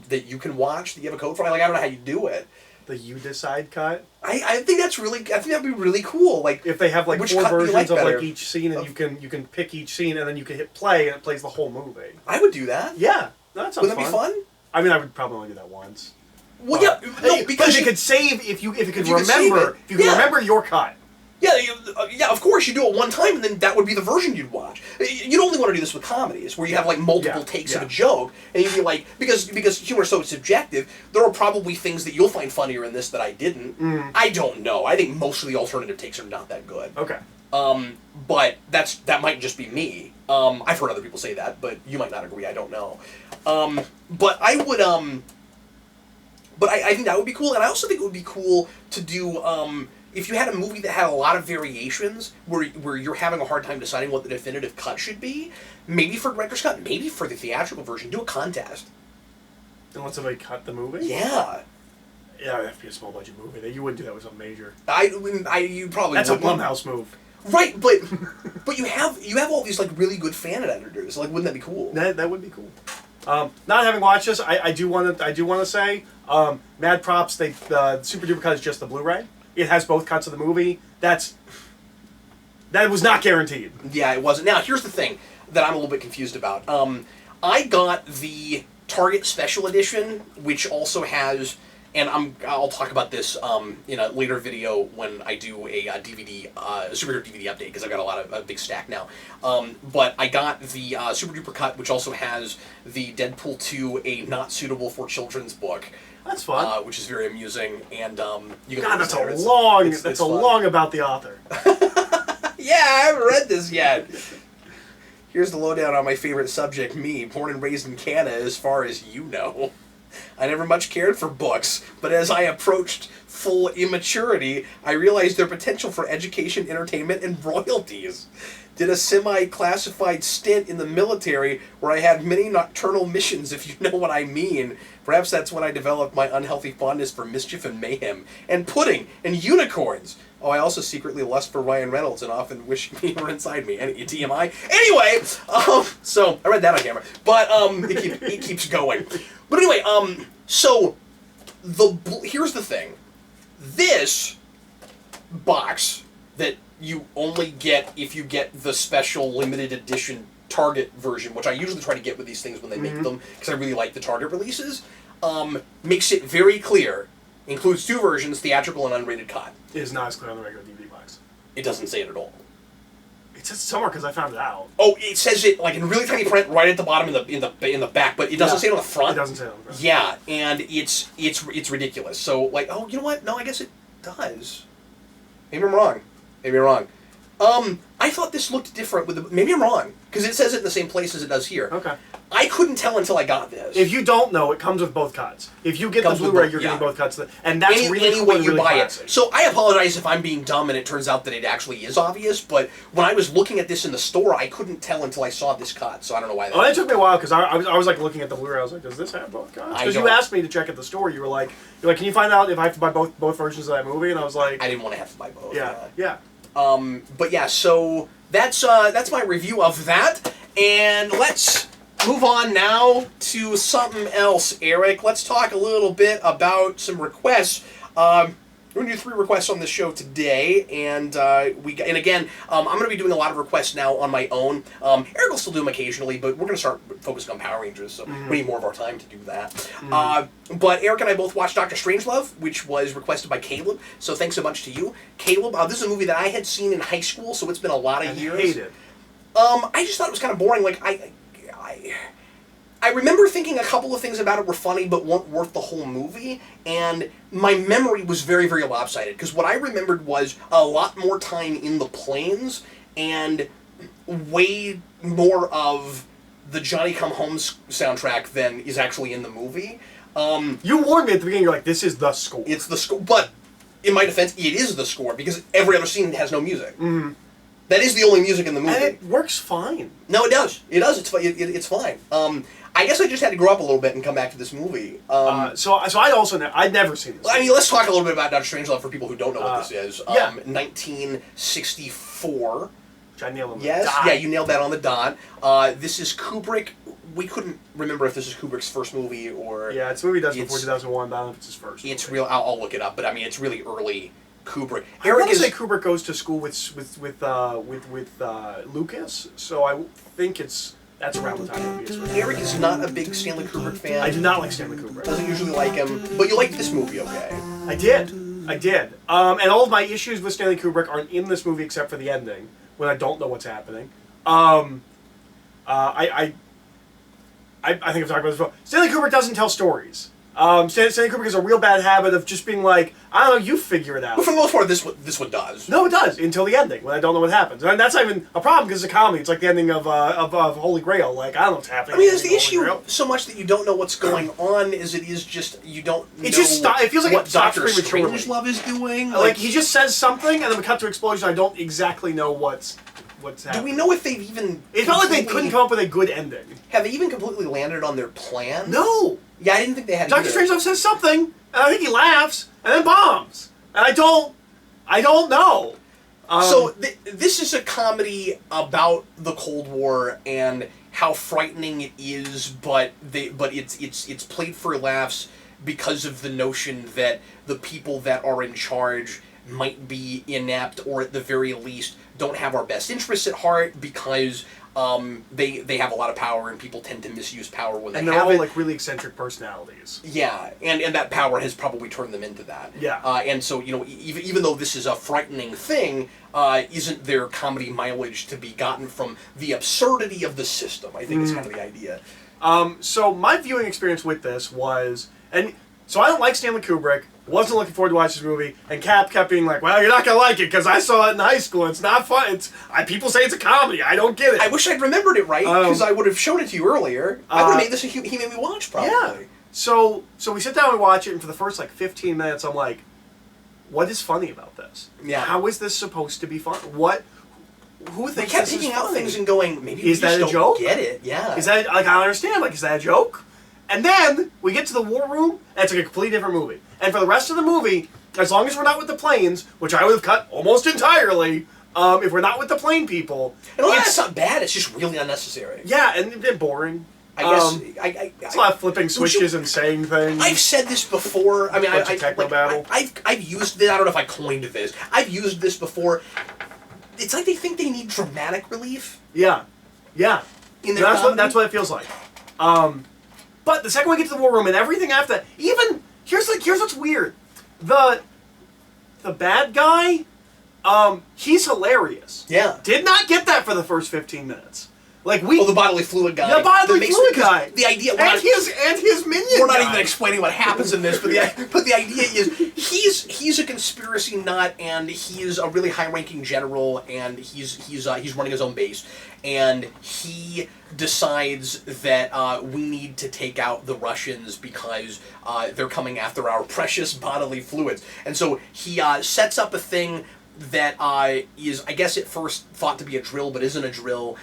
that you can watch. That you have a code for. Like I don't know how you do it. The You Decide cut. I think that's really. I think that'd be really cool. Like if they have like which 4 cut do you versions like of better? like each scene, and you can pick each scene, and then you can hit play, and it plays the whole movie. I would do that. Yeah, that sounds Would that be fun? I mean, I would probably only do that once. Well, yeah, no, because you could save if you could you could save remember it. if you could Yeah. remember your cut. Yeah, yeah, of course, you do it one time, and then that would be the version you'd watch. You'd only want to do this with comedies, where you have, like, multiple takes of a joke, and you'd be like, because humor is so subjective, there are probably things that you'll find funnier in this that I didn't. I don't know. I think most of the alternative takes are not that good. Okay. But that might just be me. I've heard other people say that, but you might not agree, I don't know. But I would, but I think that would be cool, and I also think it would be cool to do, if you had a movie that had a lot of variations, where you're having a hard time deciding what the definitive cut should be, maybe for director's cut, maybe for the theatrical version, do a contest. And let somebody cut the movie? Yeah. Yeah, it would have to be a small budget movie. You wouldn't do that with something major. You probably That's wouldn't. a Blumhouse move. Right, but you have all these like really good fan editors. Like, wouldn't that be cool? That would be cool. Not having watched this, I do want to say, mad props. The Super Duper cut is just the Blu-ray. It has both cuts of the movie. That was not guaranteed. Yeah, it wasn't. Now, here's the thing that I'm a little bit confused about. I got the Target Special Edition, which also has, and I'll talk about this in a later video when I do a DVD, superhero DVD update, because I've got a big stack now. But I got the Super Duper cut, which also has the Deadpool 2, a not suitable for children's book. That's fun. Which is very amusing, and you can. God, that's long. That's long about the author. Yeah, I haven't read this yet. Here's the lowdown on my favorite subject, me, born and raised in Canada, as far as you know. I never much cared for books, but as I approached full immaturity, I realized their potential for education, entertainment, and royalties. Did a semi-classified stint in the military where I had many nocturnal missions, if you know what I mean. Perhaps that's when I developed my unhealthy fondness for mischief and mayhem, and pudding, and unicorns. Oh, I also secretly lust for Ryan Reynolds and often wish he were inside me. Any TMI? Anyway, so I read that on camera, but it keeps going. But anyway, so here's the thing. This box that you only get if you get the special limited edition Target version, which I usually try to get with these things when they make them, because I really like the Target releases, makes it very clear. Includes 2 versions, theatrical and unrated cut. It is not as clear on the regular DVD box. It doesn't say it at all. It says somewhere because I found it out. Oh, it says it like in really tiny print right at the bottom in the back, but it doesn't say it on the front. It doesn't say it on the front. Yeah, and it's ridiculous. So like, oh, you know what? No, I guess it does. Maybe I'm wrong. I thought this looked different with maybe I'm wrong, because it says it in the same place as it does here. Okay. I couldn't tell until I got this. If you don't know, it comes with both cuts. If you get the Blu-ray, you're getting both cuts. And that's really cool and really classic. So I apologize if I'm being dumb and it turns out that it actually is obvious, but when I was looking at this in the store, I couldn't tell until I saw this cut, so I don't know why that it took me a while, because I was like looking at the Blu-ray, I was like, does this have both cuts? Because you asked me to check at the store, you were like, can you find out if I have to buy both versions of that movie? And I was like... I didn't want to have to buy both. Yeah. But yeah, so that's my review of that, and let's move on now to something else, Eric. Let's talk a little bit about some requests. We're going to do 3 requests on the show today, and again, I'm going to be doing a lot of requests now on my own. Eric will still do them occasionally, but we're going to start focusing on Power Rangers, so we need more of our time to do that. But Eric and I both watched Dr. Strangelove, which was requested by Caleb, so thanks so much to you. Caleb, this is a movie that I had seen in high school, so it's been a lot of years. I hate it. I just thought it was kind of boring. Like, I I remember thinking a couple of things about it were funny but weren't worth the whole movie, and my memory was very, very lopsided, because what I remembered was a lot more time in the planes and way more of the Johnny Come Home soundtrack than is actually in the movie. You warned me at the beginning, you're like, this is the score. It's the score, but in my defense, it is the score, because every other scene has no music. Mm-hmm. That is the only music in the movie. And it works fine. No, it does. It does. It's fine. I guess I just had to grow up a little bit and come back to this movie. So I'd never seen this. I mean, let's talk a little bit about Dr. Strangelove for people who don't know what this is. Yeah. 1964. Which I nailed on the Yes. dot. Yeah, you nailed that on the dot. This is Kubrick. We couldn't remember if this is Kubrick's first movie or... Yeah, it's a movie he does before 2001, but I don't know if it's his first. It's real. I'll look it up, but I mean, it's really early Kubrick. I want to say Kubrick goes to school with Lucas, so I think that's around the time it would be his first. Eric is not a big Stanley Kubrick fan. I do not like Stanley Kubrick. Doesn't usually like him, but you liked this movie, okay? I did. And all of my issues with Stanley Kubrick aren't in this movie except for the ending, when I don't know what's happening. I think I've talked about this before. Stanley Kubrick doesn't tell stories. Stanley Kubrick has a real bad habit of just being like, I don't know, you figure it out. But for the most part, this one does. No, it does, until the ending, when I don't know what happens. And that's not even a problem, because it's a comedy. It's like the ending of Holy Grail. Like, I don't know what's happening. I mean, it's the issue so much that you don't know what's going on as it is just, you don't know it feels like what it stops Dr. prematurely. Strangelove is doing. Like, he just says something, and then we cut to explosion, I don't exactly know what's happening. Do we know if they've even... It felt like they couldn't come up with a good ending. Have they even completely landed on their plan? No! Yeah, I didn't think they had... Dr. Strangelove says something, and I think he laughs, and then bombs. And I don't know. So this is a comedy about the Cold War and how frightening it is, but it's played for laughs because of the notion that the people that are in charge might be inept, or at the very least don't have our best interests at heart, because they have a lot of power, and people tend to misuse power when they have it. And they're all like really eccentric personalities. Yeah, and that power has probably turned them into that. Yeah. And so, even though this is a frightening thing, isn't there comedy mileage to be gotten from the absurdity of the system? I think is kind of the idea. So my viewing experience with this was, so I don't like Stanley Kubrick, wasn't looking forward to watch this movie, and Cap kept being like, well, you're not going to like it, because I saw it in high school, and it's not fun, people say it's a comedy, I don't get it. I wish I'd remembered it right, because I would have shown it to you earlier. I would have made this he made me watch, probably. Yeah. So we sit down and watch it, and for the first, 15 minutes, I'm like, what is funny about this? Yeah. How is this supposed to be fun? Who thinks kept this is picking out funny? things and going, maybe is we that just a joke? Don't get it, yeah. Is that, I don't understand, is that a joke? And then, we get to the war room, and it's like a completely different movie. And for the rest of the movie, as long as we're not with the planes, which I would have cut almost entirely, if we're not with the plane people... And that's not bad, it's just really unnecessary. Yeah, and boring. I guess... it's a lot of flipping switches and saying things. I've said this before. I mean, I've used this. I don't know if I coined this. I've used this before. It's like they think they need dramatic relief. Yeah. That's what it feels like. But the second we get to the war room and everything after that, even here's what's weird. The bad guy, he's hilarious. Yeah. Did not get that for the first 15 minutes. The bodily fluid guy. The bodily fluid guy. The idea. And his minion. We're not even explaining what happens in this, but the idea is he's a conspiracy nut, and he is a really high-ranking general, and he's running his own base, and he decides that we need to take out the Russians because they're coming after our precious bodily fluids, and so he sets up a thing that is, I guess, at first thought to be a drill, but isn't a drill,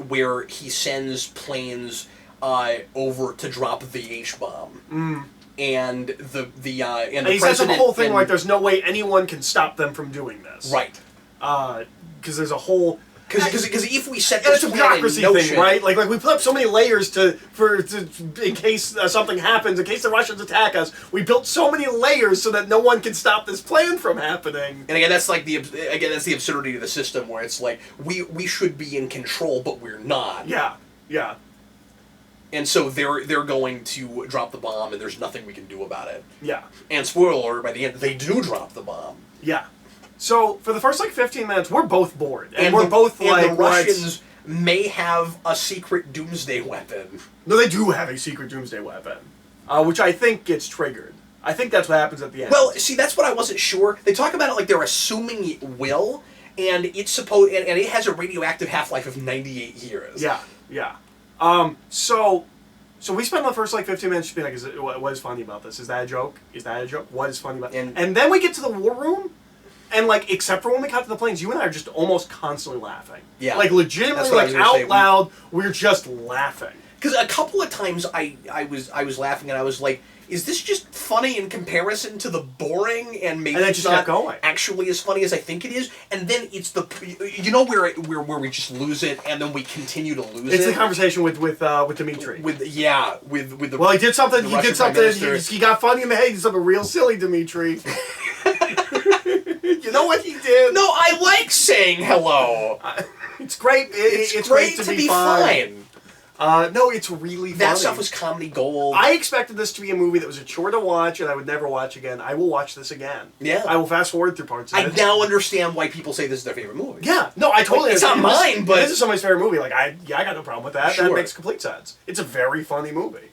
where he sends planes over to drop the H-bomb. And and he says the whole thing like there's no way anyone can stop them from doing this. Right. Because there's a whole... Because if we set this this bureaucracy thing, right? Like we put up so many layers in case something happens, in case the Russians attack us. We built so many layers so that no one can stop this plan from happening. And again, that's the absurdity of the system, where it's like we should be in control, but we're not. Yeah. And so they're going to drop the bomb, and there's nothing we can do about it. Yeah. And spoiler alert, by the end, they do drop the bomb. Yeah. So, for the first, 15 minutes, we're both bored. And we're both the Russians, may have a secret doomsday weapon. No, they do have a secret doomsday weapon, which I think gets triggered. I think that's what happens at the end. Well, see, that's what I wasn't sure. They talk about it like they're assuming it will, and it's supposed, and it has a radioactive half-life of 98 years. Yeah, yeah. So we spent the first 15 minutes just being like, what is funny about this? Is that a joke? Is that a joke? What is funny about it? And then we get to the war room, and except for when we cut to the planes, you and I are just almost constantly laughing. Yeah. Legitimately, out loud, we're just laughing. Because a couple of times I was laughing, and I was like, is this just funny in comparison to the boring, and maybe it's not actually as funny as I think it is? And then it's where we just lose it, and then we continue to lose it. It's the conversation with Dimitri. With the he did something. He got funny in the head. He did something real silly, Dimitri. You know what he did? No, I like saying hello. It's great. It's great to be fine. No, it's really funny. That stuff was comedy gold. I expected this to be a movie that was a chore to watch and I would never watch again. I will watch this again. Yeah. I will fast forward through parts of it. I now understand why people say this is their favorite movie. Yeah. No, I totally It's not mine, but... This is somebody's favorite movie. I got no problem with that. Sure. That makes complete sense. It's a very funny movie.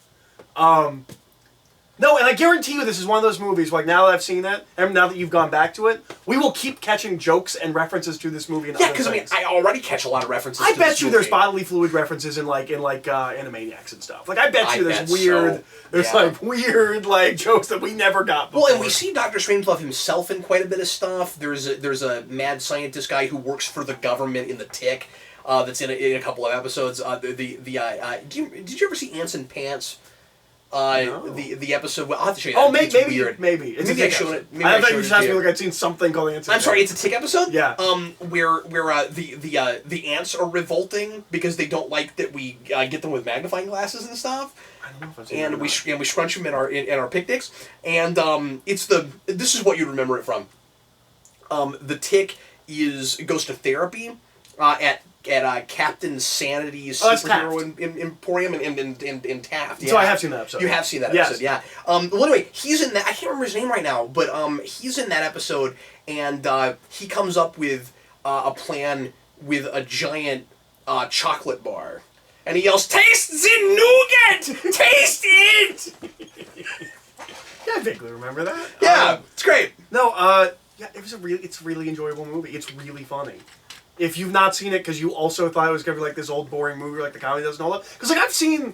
No, and I guarantee you this is one of those movies, now that I've seen it, and now that you've gone back to it, we will keep catching jokes and references to this movie and other things. Yeah, because I already catch a lot of references to this I bet you movie. there's bodily fluid references in Animaniacs and stuff. I bet you there's weird jokes that we never got before. Well, and we see Dr. Strangelove himself in quite a bit of stuff. There's a mad scientist guy who works for the government in The Tick that's in a couple of episodes. Did you ever see Ants and Pants? No. The episode. I'll have to show you. Oh, maybe. It's maybe a I Tick showed it. Maybe I thought you showed just it asked to me you. I'd seen something called Ants. I'm sorry, it's a Tick episode. Yeah. Where the ants are revolting because they don't like that we get them with magnifying glasses and stuff. I don't know if I've seen that. And we scrunch them in our picnics, and this is what you remember it from. The Tick goes to therapy at Captain Sanity's superhero emporium in Taft. Yeah. So I have seen that episode. You have seen that episode, yeah. Well, anyway, he's in that. I can't remember his name right now, but he's in that episode, and he comes up with a plan with a giant chocolate bar, and he yells, "Taste the nougat! Taste it!" Yeah, I vaguely remember that. Yeah, it's great. No, it's a really enjoyable movie. It's really funny. If you've not seen it because you also thought it was gonna be this old boring movie the comedy does and all that, because I've seen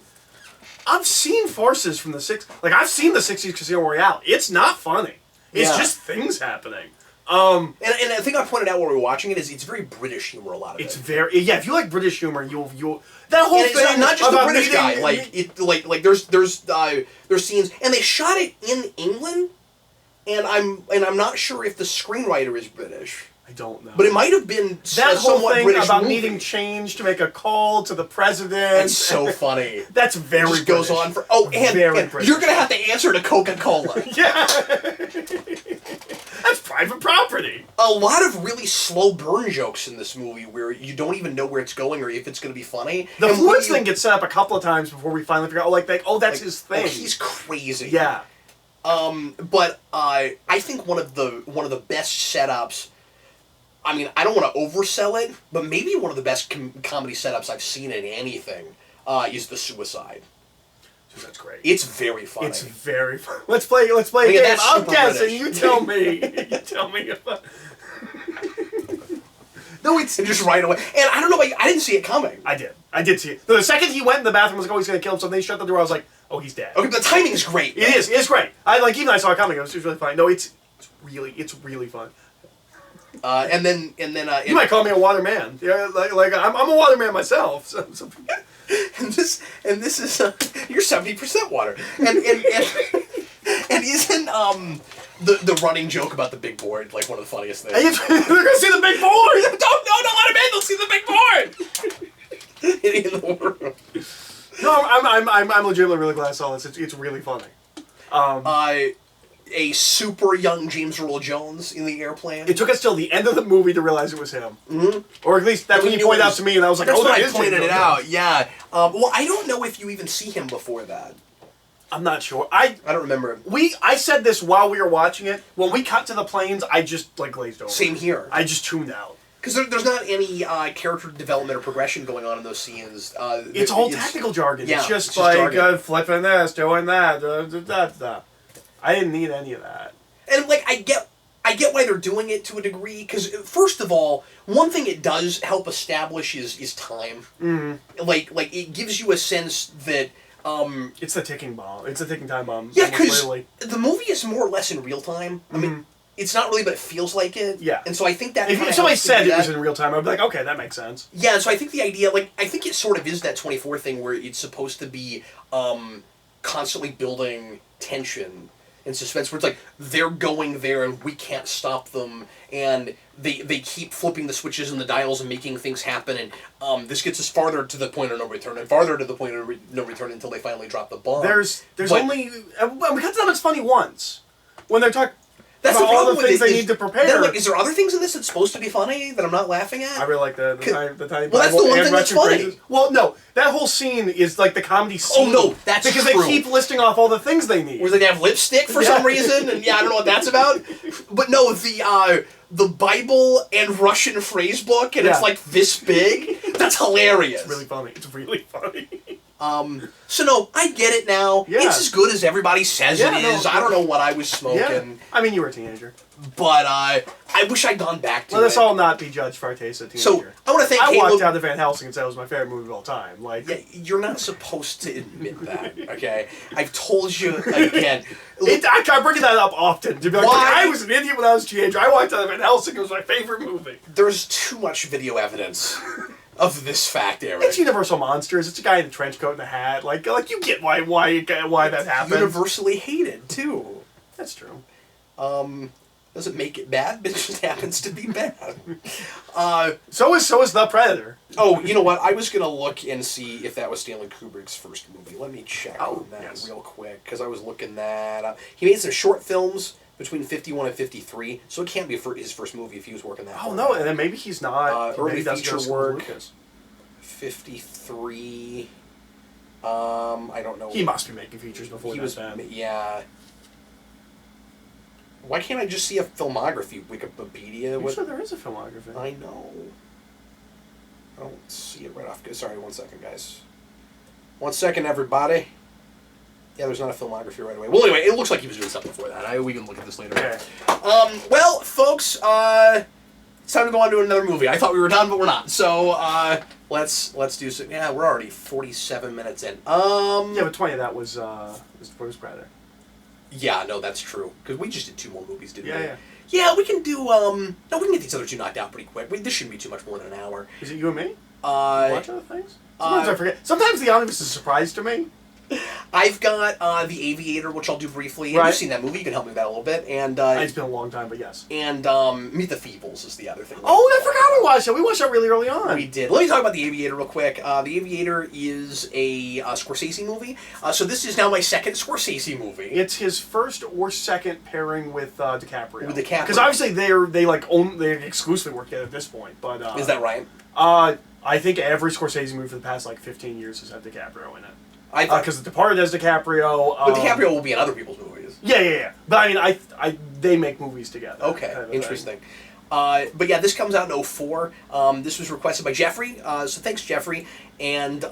farces from the '60s. I've seen the '60s Casino Royale. It's not funny. It's just things happening. And the thing I pointed out while we were watching it is it's very British humor. A lot of it's very If you like British humor, you'll that whole and thing. It's not just the British guy. There's scenes, and they shot it in England, and I'm not sure if the screenwriter is British. I don't know. But it might have been that whole thing British about movie. needing change to make a call to the president. That's so funny. That's very it just British. goes on for and you're gonna have to answer to Coca-Cola. Yeah. That's private property. A lot of really slow burn jokes in this movie where you don't even know where it's going or if it's going to be funny. The fluids thing gets set up a couple of times before we finally figure out, that's his thing. Oh, he's crazy. Yeah. But I think one of the best setups. I mean, I don't want to oversell it, but maybe one of the best comedy setups I've seen in anything is the suicide. That's great. It's very funny. It's very funny. Let's play a game. I'm guessing. British. You tell me. You tell me if No, it's just right away. And I don't know about you, I didn't see it coming. I did see it. The second he went in the bathroom, I was like, oh, he's going to kill him. So then he shut the door. I was like, oh, he's dead. Okay, the timing's great. It is. It's great. Even I saw it coming. It was really funny. No, it's really fun. And then you might call me a water man. Yeah, I'm a water man myself. So. And this is you're 70% water. And isn't the running joke about the big board like one of the funniest things? They're gonna see the big board. Don't let him in. They'll see the big board. in the world. No, I'm legitimately really glad I saw this. It's really funny. A super young James Earl Jones in the airplane. It took us till the end of the movie to realize it was him. Mm-hmm. Or at least that's when you pointed out to me, and I was like, that's oh, that when is I pointed James it Earl out. Jones. Yeah. Well, I don't know if you even see him before that. I'm not sure. I don't remember. I said this while we were watching it. When we cut to the planes, I just glazed over. Same here. I just tuned out. Because there's not any character development or progression going on in those scenes. It's all technical jargon. Yeah, it's just jargon. flipping this, doing that. I didn't need any of that. And like I get why they're doing it to a degree. Because first of all, one thing it does help establish is time. Mm-hmm. Like it gives you a sense that. It's the ticking bomb. It's a ticking time bomb. Yeah, because the movie is more or less in real time. I mean, it's not really, but it feels like it. Yeah. And so I think that... If somebody said it was in real time, I'd be like, okay, that makes sense. Yeah, and so I think the idea... Like, I think it sort of is that 24 thing where it's supposed to be constantly building tension and suspense, where it's like, they're going there and we can't stop them, and they keep flipping the switches and the dials and making things happen, and this gets us farther to the point of no return, and farther to the point of no return until they finally drop the bomb. There's only... We got to them, it's funny once. When they're talking... That's about the all problem the with things it, they need to prepare. Then, like, is there other things in this that's supposed to be funny that I'm not laughing at? I really like the tiny well, that's the one thing that's funny. Phrases. Well, no, that whole scene is like the comedy scene. Oh no, that's because true. they keep listing off all the things they need. Where they have lipstick for some reason, and yeah, I don't know what that's about. But no, the Bible and Russian phrase book, and it's like this big. That's hilarious. It's really funny. It's really funny. So no, I get it now. Yeah. It's as good as everybody says it is. I don't know what I was smoking. Yeah. I mean, you were a teenager. But I wish I'd gone back to it. Let us all not be judged for our taste as a teenager. So I want to thank I Caleb. walked out of Van Helsing and said it was my favorite movie of all time. Like, yeah, you're not supposed to admit that, okay? I've told you again. I bring that up often. To be like, I was an idiot when I was a teenager. I walked out of Van Helsing. It was my favorite movie. There's too much video evidence of this fact, Eric. It's Universal Monsters. It's a guy in a trench coat and a hat. Like you get why that happened. Universally hated too. That's true. Doesn't make it bad, but it just happens to be bad. So is The Predator. Oh, you know what? I was gonna look and see if that was Stanley Kubrick's first movie. Let me check on that real quick, because I was looking that up. He made some short films between 51 and 53, so it can't be his first movie if he was working that. Oh no, and then maybe he's not. Early maybe feature work. 53. I don't know. He must be making features before he that. was. Then. Yeah. Why can't I just see a filmography Wikipedia? You sure there is a filmography? I know. I don't see it right off. Sorry, 1 second, guys. 1 second, everybody. Yeah, there's not a filmography right away. Well, anyway, it looks like he was doing something before that. We can look at this later. Okay. Well, folks, it's time to go on to another movie. I thought we were done, but we're not. So, let's do some. Yeah, we're already 47 minutes in. Yeah, but 20 of that was Predator. Yeah, no, that's true. Because we just did 2 more movies, didn't we? Yeah. Yeah, we can do, no, we can get these other 2 knocked out pretty quick. This shouldn't be too much more than an hour. Is it you and me? Watch other things? Sometimes I forget. Sometimes The Omnibus is a surprise to me. I've got The Aviator, which I'll do briefly. Right. You've seen that movie. You can help me with that a little bit. And It's been a long time, but yes. And Meet the Feebles is the other thing. Oh, I forgot we watched it. We watched that really early on. We did. Let me talk about The Aviator real quick. The Aviator is a Scorsese movie. So this is now my second Scorsese movie. It's his first or second pairing with DiCaprio. With DiCaprio. Because obviously they exclusively work together at this point. But is that right? I think every Scorsese movie for the past 15 years has had DiCaprio in it. Because The Departed has DiCaprio. But DiCaprio will be in other people's movies. Yeah. But I mean, they make movies together. Okay, kind of interesting. But yeah, this comes out in 2004. This was requested by Jeffrey. So thanks, Jeffrey. And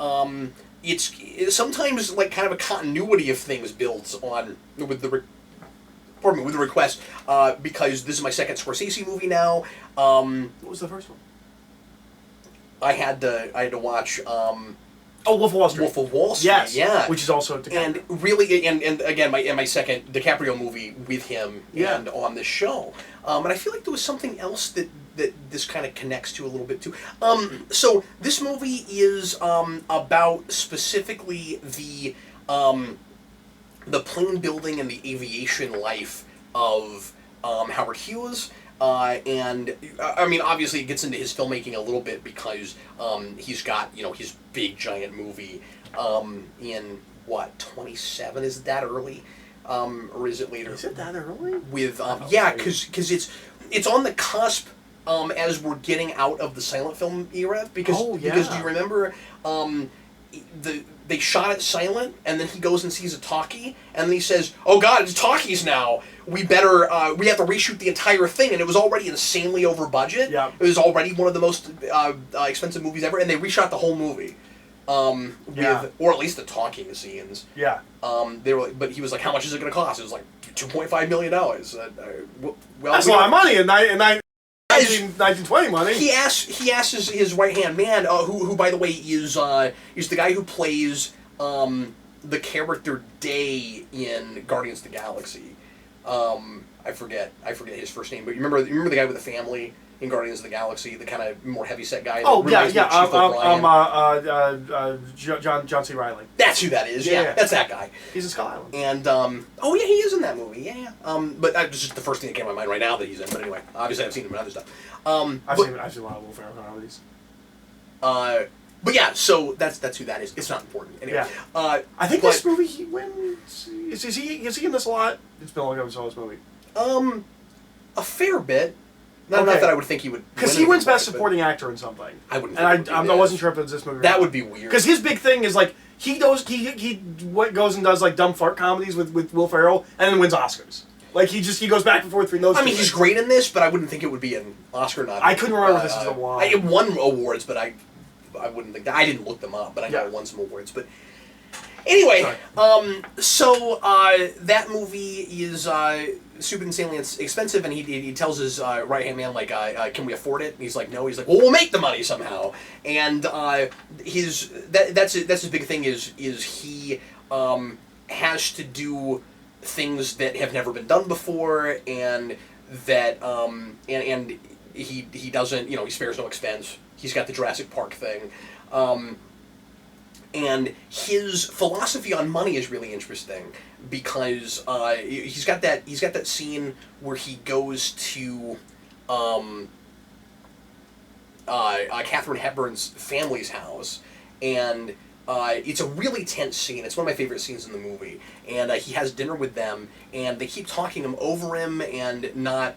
it's sometimes like kind of a continuity of things builds on with the request because this is my second Scorsese movie now. What was the first one? I had to watch. Wolf of Wall Street. Wolf of Wall Street, yes, yeah. Which is also DiCaprio. And really, and again, my second DiCaprio movie with him and on this show. And I feel like there was something else that this kind of connects to a little bit too. So this movie is about specifically the plane building and the aviation life of Howard Hughes. And I mean, obviously, it gets into his filmmaking a little bit because he's got his big giant movie in what 27? Is it that early, or is it later? Is it that early? With yeah, because it's on the cusp as we're getting out of the silent film era. Because do you remember they shot it silent, and then he goes and sees a talkie, and then he says, "Oh God, it's talkies now. We have to reshoot the entire thing," and it was already insanely over budget. Yeah. It was already one of the most expensive movies ever, and they reshot the whole movie. Or at least the talking scenes. Yeah. But he was like, "How much is it going to cost?" It was like $2.5 million. That's a lot of money in 1920 money. He asks his right hand man, who by the way is the guy who plays the character Day in Guardians of the Galaxy. I forget his first name, but you remember the guy with the family in Guardians of the Galaxy, the kind of more heavy-set guy? Oh, yeah. John C. Reilly. That's who that is, yeah. That's that guy. He's in Skull Island. And, oh yeah, he is in that movie, yeah. But that's just the first thing that came to my mind right now that he's in, but anyway, obviously I've seen him in other stuff. I've seen a lot of Will Ferrell comedies. But yeah, so that's who that is. It's not important. Anyway. Yeah. I think this movie, is he in this a lot? It's been a long time since I saw this movie. A fair bit. Not that I would think he would. Because he wins Best Supporting Actor in something. I wouldn't. And I wasn't sure if it was this movie. That would be weird. Because his big thing is like he goes and does like dumb fart comedies with Will Ferrell and then wins Oscars. Like he goes back and forth between those. I mean, he's great in this, but I wouldn't think it would be an Oscar nod. I couldn't remember if this is a one. It won awards, but I wouldn't think that. I didn't look them up, but I know it won some awards. But anyway, so that movie is super insanely expensive, and he tells his right hand man like, "Can we afford it?" And he's like, "No." He's like, "Well, we'll make the money somehow." And that's his big thing is he has to do things that have never been done before, and that and he doesn't, he spares no expense. He's got the Jurassic Park thing. And his philosophy on money is really interesting because he's got that scene where he goes to Katharine Hepburn's family's house, and it's a really tense scene. It's one of my favorite scenes in the movie. And he has dinner with them, and they keep talking over him and not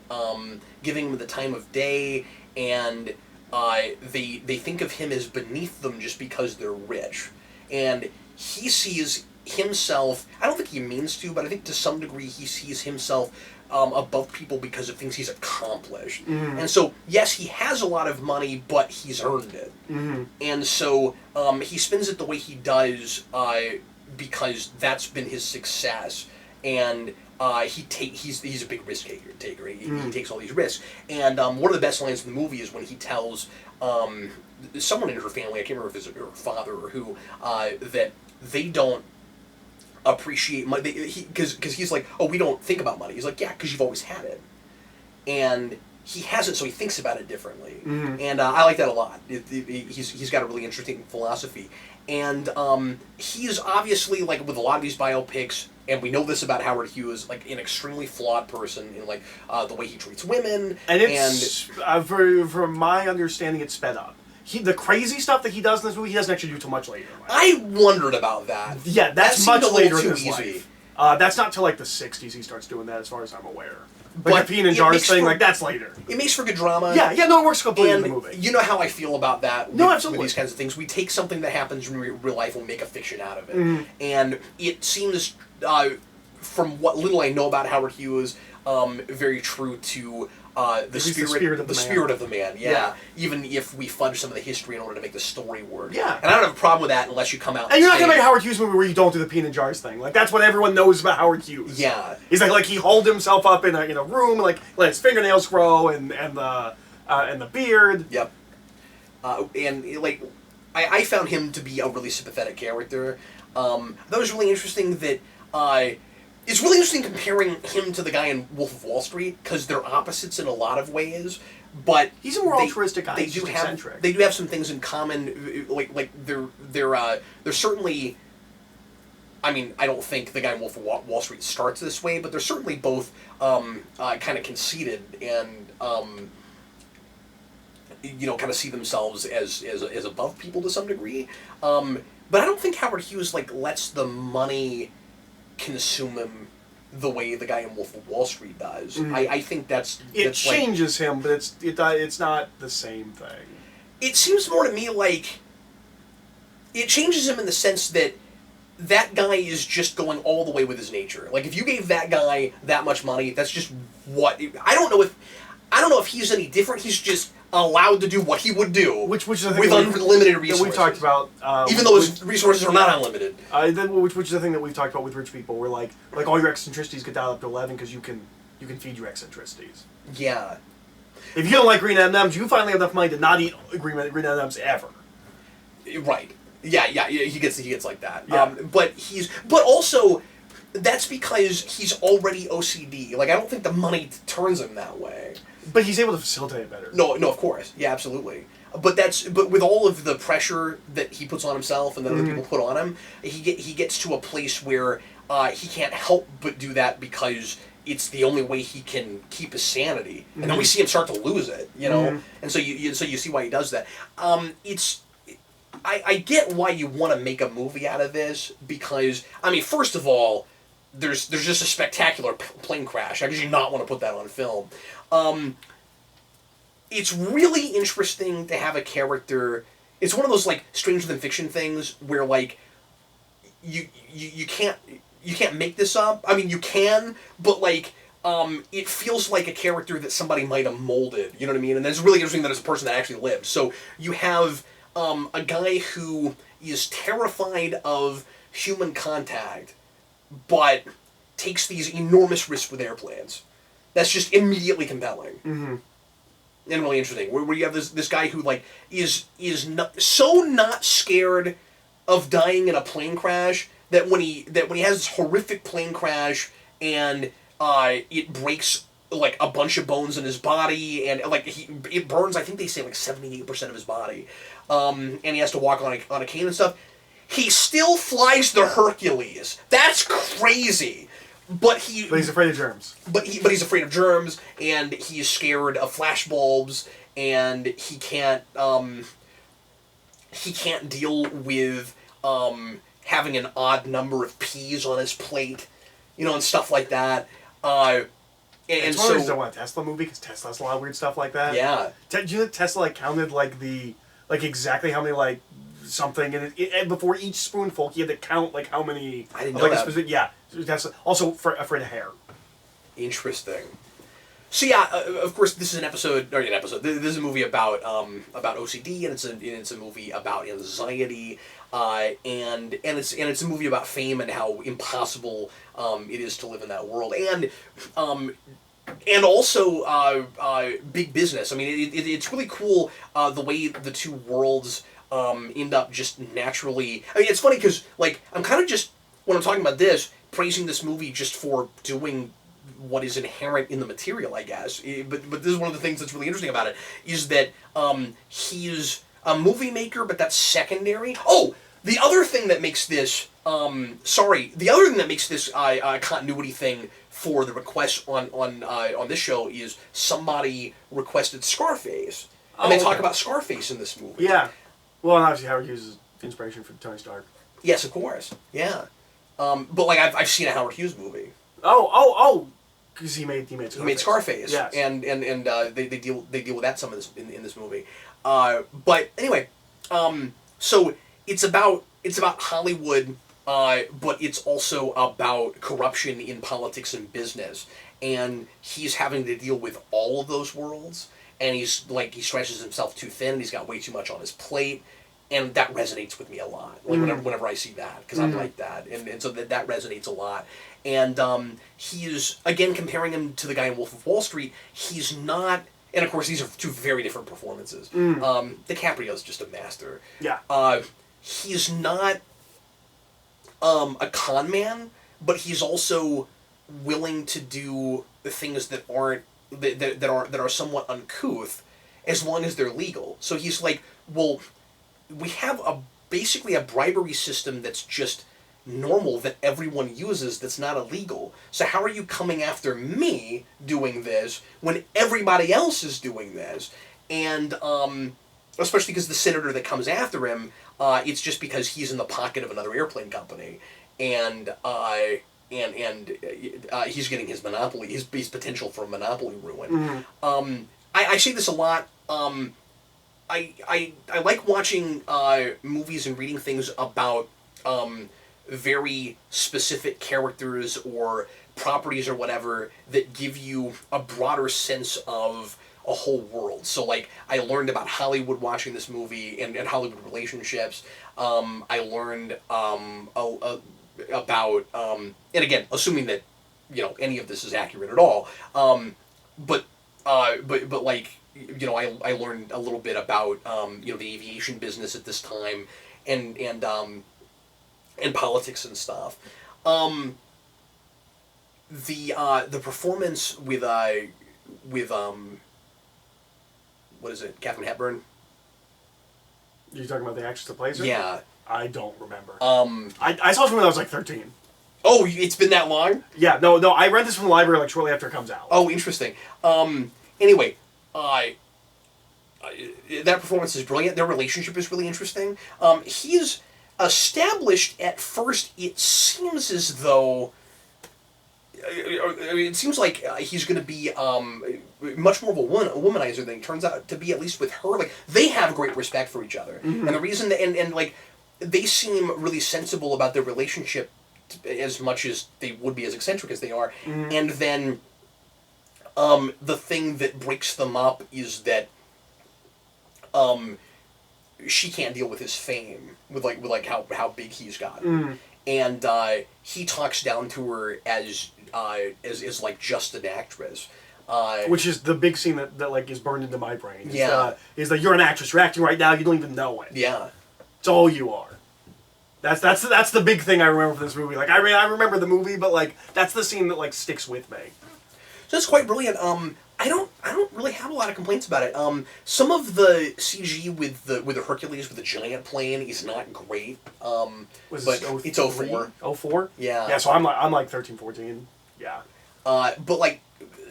giving him the time of day, and they think of him as beneath them just because they're rich. And he sees himself, I don't think he means to, but I think to some degree he sees himself above people because of things he's accomplished. Mm-hmm. And so, yes, he has a lot of money, but he's earned it. Mm-hmm. And so he spends it the way he does because that's been his success. And he's a big risk taker. He takes all these risks. And one of the best lines in the movie is when he tells someone in her family, I can't remember if it's her father or who, that they don't appreciate money. Because he's like, "Oh, we don't think about money." He's like, "Yeah, because you've always had it." And he hasn't, so he thinks about it differently. Mm-hmm. And I like that a lot. He's got a really interesting philosophy. And he's obviously, like with a lot of these biopics, and we know this about Howard Hughes, like an extremely flawed person in like the way he treats women. And it's, from my understanding, it's sped up. The crazy stuff that he does in this movie, he doesn't actually do too much later. I wondered about that. Yeah, that's much later in his life. That's not till like the 60s he starts doing that, as far as I'm aware. But the peeing in jars thing, like that's later. It makes for good drama. Yeah, no, it works completely in the movie. You know how I feel about that. No, absolutely. With these kinds of things, we take something that happens in real life and make a fiction out of it. Mm-hmm. And it seems, from what little I know about Howard Hughes, very true to the spirit of the man. Yeah. Even if we fudge some of the history in order to make the story work. Yeah. And I don't have a problem with that unless you come out. And you're not gonna make a Howard Hughes movie where you don't do the peeing in jars thing. Like that's what everyone knows about Howard Hughes. Yeah. He's like he holed himself up in a room, like let his fingernails grow and the beard. Yep. And like I found him to be a really sympathetic character. That was really interesting that it's really interesting comparing him to the guy in Wolf of Wall Street because they're opposites in a lot of ways. But he's a more altruistic guy. They do have some things in common. Like they're certainly. I mean, I don't think the guy in Wolf of Wall Street starts this way, but they're certainly both kind of conceited and kind of see themselves as above people to some degree. But I don't think Howard Hughes lets the money consume him the way the guy in Wolf of Wall Street does. Mm-hmm. I think that's changes him, but it's not the same thing. It seems more to me like it changes him in the sense that that guy is just going all the way with his nature. Like, if you gave that guy that much money, that's just what... I don't know if he's any different. He's just allowed to do what he would do which is the thing with unlimited resources. We've talked about... even though his resources are not unlimited. Which is the thing that we've talked about with rich people, where like all your eccentricities get dialed up to 11 because you can feed your eccentricities. Yeah. If you don't like green M&Ms, you finally have enough money to not eat green M&Ms ever. Right. Yeah, he gets like that. Yeah. But also, that's because he's already OCD. Like, I don't think the money turns him that way. But he's able to facilitate it better. No, of course. Yeah, absolutely. But with all of the pressure that he puts on himself and that other people put on him, he gets to a place where he can't help but do that because it's the only way he can keep his sanity. And then we see him start to lose it, you know? And so you see why he does that. I get why you want to make a movie out of this because, I mean, first of all, there's just a spectacular plane crash. How could you not want to put that on film? It's really interesting to have a character. It's one of those like stranger than fiction things where like you can't make this up. I mean, you can, but like it feels like a character that somebody might have molded. You know what I mean? And it's really interesting that it's a person that actually lived. So you have a guy who is terrified of human contact, but takes these enormous risks with airplanes. That's just immediately compelling. Mm-hmm. And really interesting. Where you have this guy who like is not scared of dying in a plane crash that when he has this horrific plane crash and it breaks like a bunch of bones in his body and like it burns. I think they say like 78% of his body, and he has to walk on a cane and stuff. He still flies the Hercules. That's crazy. But he's afraid of germs. But he's afraid of germs, and he's scared of flashbulbs, and he can't deal with having an odd number of peas on his plate, you know, and stuff like that. And it's one of the reasons I want a Tesla movie because Tesla has a lot of weird stuff like that. Yeah. Do you think Tesla like counted like exactly how many like something and before each spoonful he had to count like how many. I didn't know that. Yeah. Tesla also afraid of hair. Interesting. So yeah, of course, this is an episode. This is a movie about OCD, and it's a movie about anxiety, and it's a movie about fame and how impossible it is to live in that world, and also big business. I mean, it's really cool the way the two worlds end up just naturally. I mean, it's funny because like I'm kind of just when I'm talking about this praising this movie just for doing what is inherent in the material, I guess. But this is one of the things that's really interesting about it, is that he's a movie maker, but that's secondary. Oh, the other thing that makes this, continuity thing for the request on this show is somebody requested Scarface. And they talk about Scarface in this movie. Yeah. Well, and obviously Howard Hughes is inspiration for Tony Stark. Yes, of course. Yeah. But like I've seen a Howard Hughes movie. Oh! Because he made Scarface. He made Scarface. Yes. And they deal with that some in this movie. But anyway, so it's about Hollywood, but it's also about corruption in politics and business, and he's having to deal with all of those worlds, and he stretches himself too thin, and he's got way too much on his plate. And that resonates with me a lot. Like whenever I see that, because I'm like that, and so that resonates a lot. And he is again comparing him to the guy in Wolf of Wall Street. He's not, and of course these are two very different performances. DiCaprio's just a master. Yeah. He's not a con man, but he's also willing to do the things that are somewhat uncouth, as long as they're legal. So he's like, well, we have basically a bribery system that's just normal that everyone uses that's not illegal. So how are you coming after me doing this when everybody else is doing this? And especially because the senator that comes after him, it's just because he's in the pocket of another airplane company, and he's getting his monopoly, his potential for monopoly ruin. I say this a lot. I like watching movies and reading things about very specific characters or properties or whatever that give you a broader sense of a whole world. So, like, I learned about Hollywood watching this movie and Hollywood relationships. I learned about, and again, assuming that, any of this is accurate at all, but like, I learned a little bit about, the aviation business at this time and politics and stuff. The performance with what is it, Katharine Hepburn? You talking about the actress that plays her? Yeah. I don't remember. I saw this when I was like 13. Oh, it's been that long? Yeah, no, I read this from the library like shortly after it comes out. Oh, interesting. Anyway, that performance is brilliant. Their relationship is really interesting. He's established at first, it seems as though... I mean, it seems like he's going to be much more of a womanizer than he turns out to be, at least with her. Like, they have great respect for each other. Mm-hmm. And the reason that, and like, they seem really sensible about their relationship as much as they would be as eccentric as they are. Mm-hmm. And then the thing that breaks them up is that she can't deal with his fame, with how big he's gotten. Mm-hmm. And he talks down to her as like just an actress. Which is the big scene that like is burned into my brain. Is that you're an actress, you're acting right now, you don't even know it. Yeah. It's all you are. That's the big thing I remember from this movie. Like, I remember the movie, but like that's the scene that like sticks with me. So that's quite brilliant. I don't really have a lot of complaints about it. Some of the CG with the Hercules with the giant plane is not great. But it's 04. 04? Yeah. Yeah, so I'm like 13, 14. Yeah. But like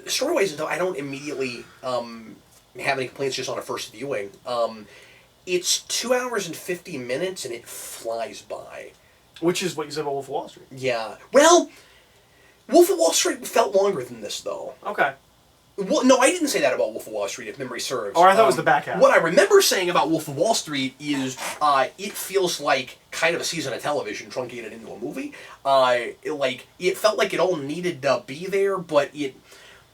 story-wise, though, I don't immediately have any complaints just on a first viewing. It's 2 hours and 50 minutes, and it flies by. Which is what you said about Wolf of Wall Street. Yeah. Well, Wolf of Wall Street felt longer than this, though. Okay. Well, no, I didn't say that about Wolf of Wall Street, if memory serves. Oh, I thought it was the back half. What I remember saying about Wolf of Wall Street is it feels like kind of a season of television truncated into a movie. It felt like it all needed to be there, but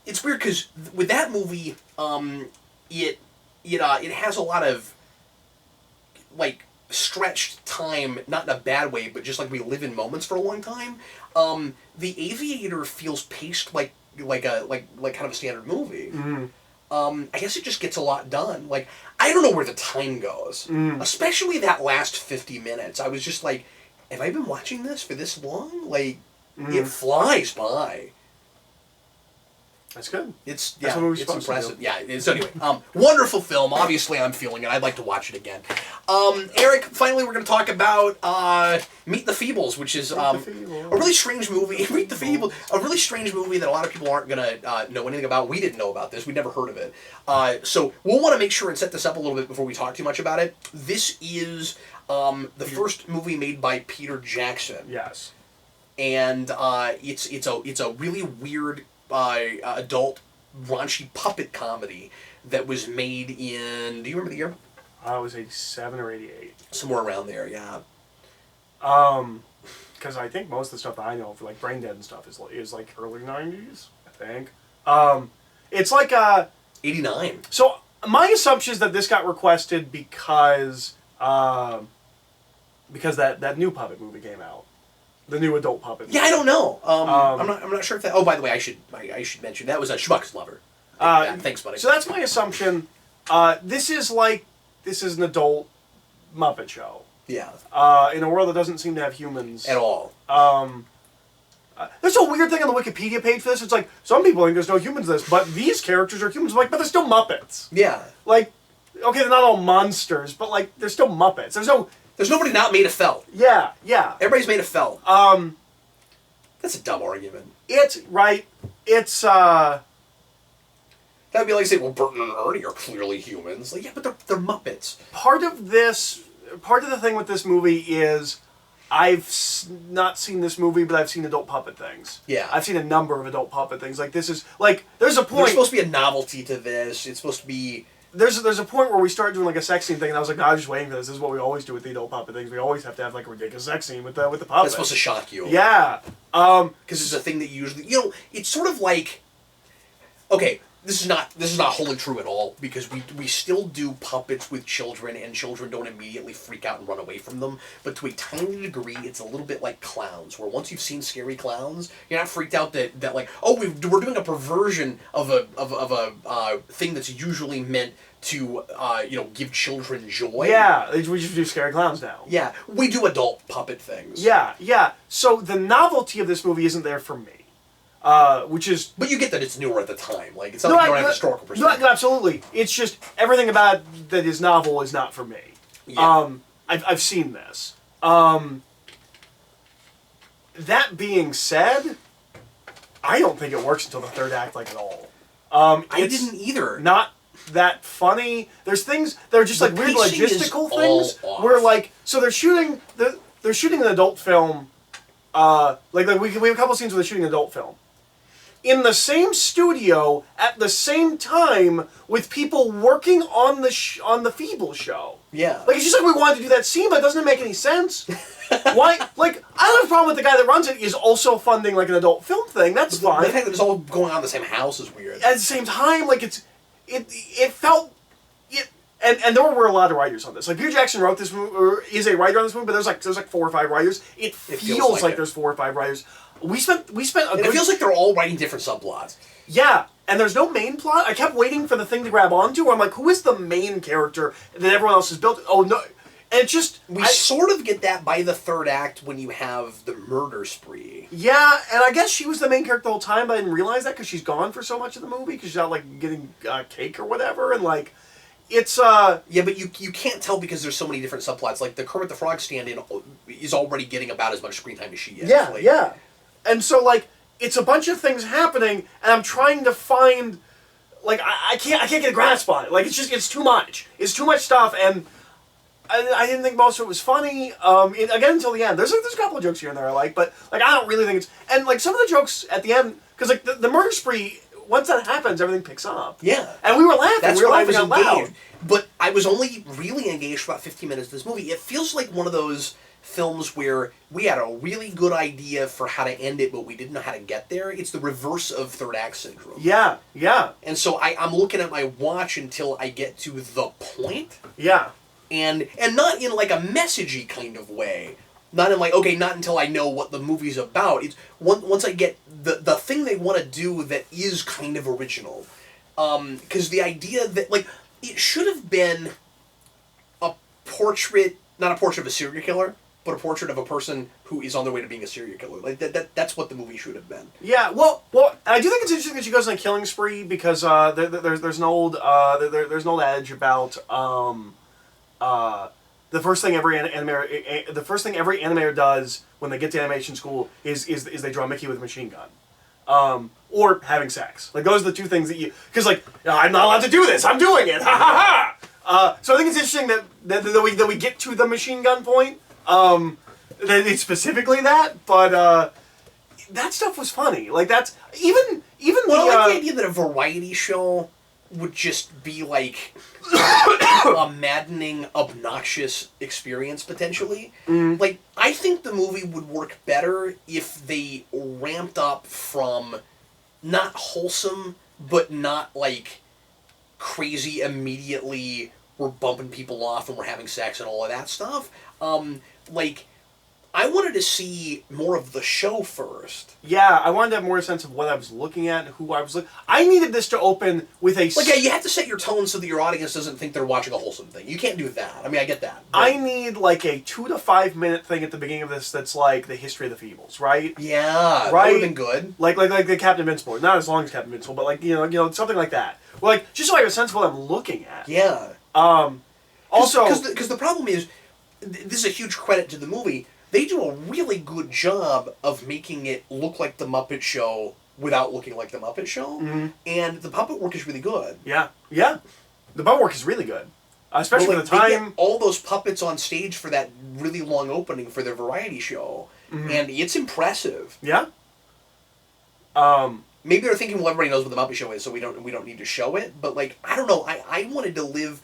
it's weird because with that movie, it has a lot of like stretched time, not in a bad way, but just like we live in moments for a long time. The Aviator feels paced like kind of a standard movie. Mm-hmm. I guess it just gets a lot done. Like, I don't know where the time goes. Especially that last 50 minutes. I was just like, have I been watching this for this long? Like, it flies by. That's good. It's impressive. Yeah. So anyway, wonderful film. Obviously, I'm feeling it. I'd like to watch it again. Eric, finally, we're going to talk about Meet the Feebles, which is a really strange movie. Meet the Feebles, a really strange movie that a lot of people aren't going to know anything about. We didn't know about this. We'd never heard of it. So we'll want to make sure and set this up a little bit before we talk too much about it. This is the first movie made by Peter Jackson. Yes. And it's a really weird adult raunchy puppet comedy that was made in, do you remember the year? It was 87 or 88. Somewhere around there, yeah. Because I think most of the stuff that I know for like Brain Dead and stuff is like early 90s, I think. It's like 89. So my assumption is that this got requested because that new puppet movie came out. The new adult puppet. Yeah, I don't know. I'm not sure if that. Oh, by the way, I should mention that was a Schmuck's Lover. Thanks, buddy. So that's my assumption. This is an adult Muppet show. Yeah. In a world that doesn't seem to have humans at all. There's a weird thing on the Wikipedia page for this. It's like some people think there's no humans in this, but these characters are humans. I'm like, but they're still Muppets. Yeah. Like, okay, they're not all monsters, but like they're still Muppets. There's nobody not made of felt. Yeah. Everybody's made of felt. That's a dumb argument. It's That'd be like saying, well, Bert and Ernie are clearly humans. Like, yeah, but they're Muppets. Part of the thing with this movie is I've not seen this movie, but I've seen adult puppet things. Yeah. I've seen a number of adult puppet things. Like, this is, like, there's a point... There's supposed to be a novelty to this. It's supposed to be... there's a point where we start doing like a sex scene thing, and I was like, no, I was just waiting for this. This is what we always do with the adult puppet things. We always have to have like a ridiculous sex scene with the puppet. That's supposed to shock you. Yeah. Because it's a thing that you usually, it's sort of like, okay, this is not wholly true at all, because we still do puppets with children, and children don't immediately freak out and run away from them. But to a tiny degree, it's a little bit like clowns, where once you've seen scary clowns, you're not freaked out that like, oh, we're doing a perversion of a thing that's usually meant to give children joy. Yeah, we just do scary clowns now. Yeah, we do adult puppet things. Yeah. So the novelty of this movie isn't there for me. Which is... But you get that it's newer at the time. Like, it's not like you don't have historical perspective. No, absolutely. It's just, everything about it that is novel is not for me. Yeah. I've seen this. That being said, I don't think it works until the third act, like, at all. I didn't either. Not that funny. There's things that are just, like, weird logistical things. Where, like, so they're shooting an adult film, we have a couple scenes where they're shooting an adult film. In the same studio at the same time with people working on the Feeble show. Yeah. Like, it's just like we wanted to do that scene, but it doesn't make any sense. Why? Like, I don't have a problem with the guy that runs it is also funding, like, an adult film thing. That's fine. The fact that it's all going on in the same house is weird. At the same time, like, it felt... And there were a lot of writers on this. Like, Peter Jackson wrote this movie, or is a writer on this movie, but there's like 4 or 5 writers. It feels like there's 4 or 5 writers. We spent a good... It feels like they're all writing different subplots. Yeah, and there's no main plot. I kept waiting for the thing to grab onto, where I'm like, who is the main character that everyone else has built? Oh, no. And it just... We sort of get that by the third act when you have the murder spree. Yeah, and I guess she was the main character the whole time, but I didn't realize that because she's gone for so much of the movie, because she's out, like, getting cake or whatever, and, like... It's, Yeah, but you can't tell because there's so many different subplots. Like, the Kermit the Frog stand-in is already getting about as much screen time as she is. Yeah, like, yeah. And so, like, it's a bunch of things happening, and I'm trying to find... Like, I can't get a grasp on it. Like, it's too much. It's too much stuff, and I didn't think most of it was funny. Again, until the end. There's a couple of jokes here and there I like, but, like, I don't really think it's... And, like, some of the jokes at the end... Because, like, the murder spree... Once that happens, everything picks up. Yeah. And we were laughing. That's we were why laughing I was out loud. engaged. But I was only really engaged for about 15 minutes of this movie. It feels like one of those films where we had a really good idea for how to end it, but we didn't know how to get there. It's the reverse of third act syndrome. Yeah, yeah. And so I'm looking at my watch until I get to the point. Yeah. And not in like a messagey kind of way. Not in like, okay, not until I know what the movie's about. It's once I get the thing they want to do that is kind of original. Because the idea that, like, it should have been a portrait, not a portrait of a serial killer, but a portrait of a person who is on their way to being a serial killer. Like, that's what the movie should have been. Yeah, well, I do think it's interesting that she goes on a killing spree, because there's an old adage about the first thing every animator does when they get to animation school is they draw Mickey with a machine gun, or having sex. Like, those are the two things that because, like, I'm not allowed to do this, I'm doing it, ha ha ha. So I think it's interesting that we get to the machine gun point. That it's specifically that, but that stuff was funny. Like, that's even well, I like the idea that a variety show would just be like a maddening, obnoxious experience, potentially. Like, I think the movie would work better if they ramped up from not wholesome, but not, like, crazy immediately, we're bumping people off and we're having sex and all of that stuff. Like, I wanted to see more of the show first. Yeah, I wanted to have more sense of what I was looking at, who I was looking... I needed this to open with a... Like, yeah, you have to set your tone so that your audience doesn't think they're watching a wholesome thing. You can't do that. I mean, I get that. But I need, like, a 2 to 5 minute thing at the beginning of this that's like the history of the Feebles, right? Yeah, right? That would have been good. Like the Captain Invincible. Not as long as Captain Invincible, but, like, you know, something like that. Well, like, just so I have a sense of what I'm looking at. Yeah. Also... Because the problem is, this is a huge credit to the movie, they do a really good job of making it look like the Muppet Show without looking like the Muppet Show. Mm-hmm. And the puppet work is really good. Yeah. Yeah. The puppet work is really good. Especially for the time... They get all those puppets on stage for that really long opening for their variety show. Mm-hmm. And it's impressive. Yeah. maybe they're thinking, well, everybody knows what the Muppet Show is, so we don't need to show it. But like, I don't know. I wanted to live.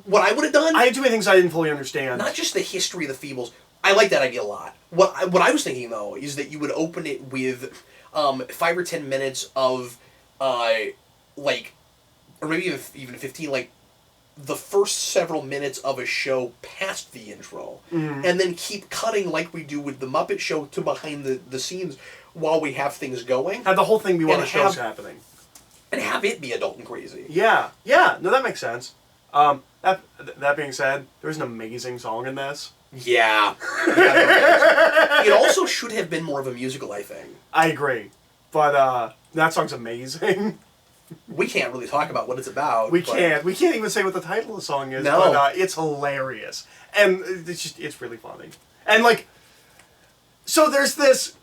What I would have done. I had too many things I didn't fully understand. Not just the history of the Feebles. I like that idea a lot. What I was thinking though is that you would open it with 5 or 10 minutes of like, or maybe even 15, like the first several minutes of a show past the intro, and then keep cutting like we do with the Muppet Show to behind the scenes while we have things going. Have the whole thing be while the show's happening. And have it be adult and crazy. Yeah. No, that makes sense. That being said, there's an amazing song in this. Yeah. It also should have been more of a musical, I think. I agree. But that song's amazing. We can't really talk about what it's about. We can't even say what the title of the song is. No. But it's hilarious. And it's really funny. And like, so there's this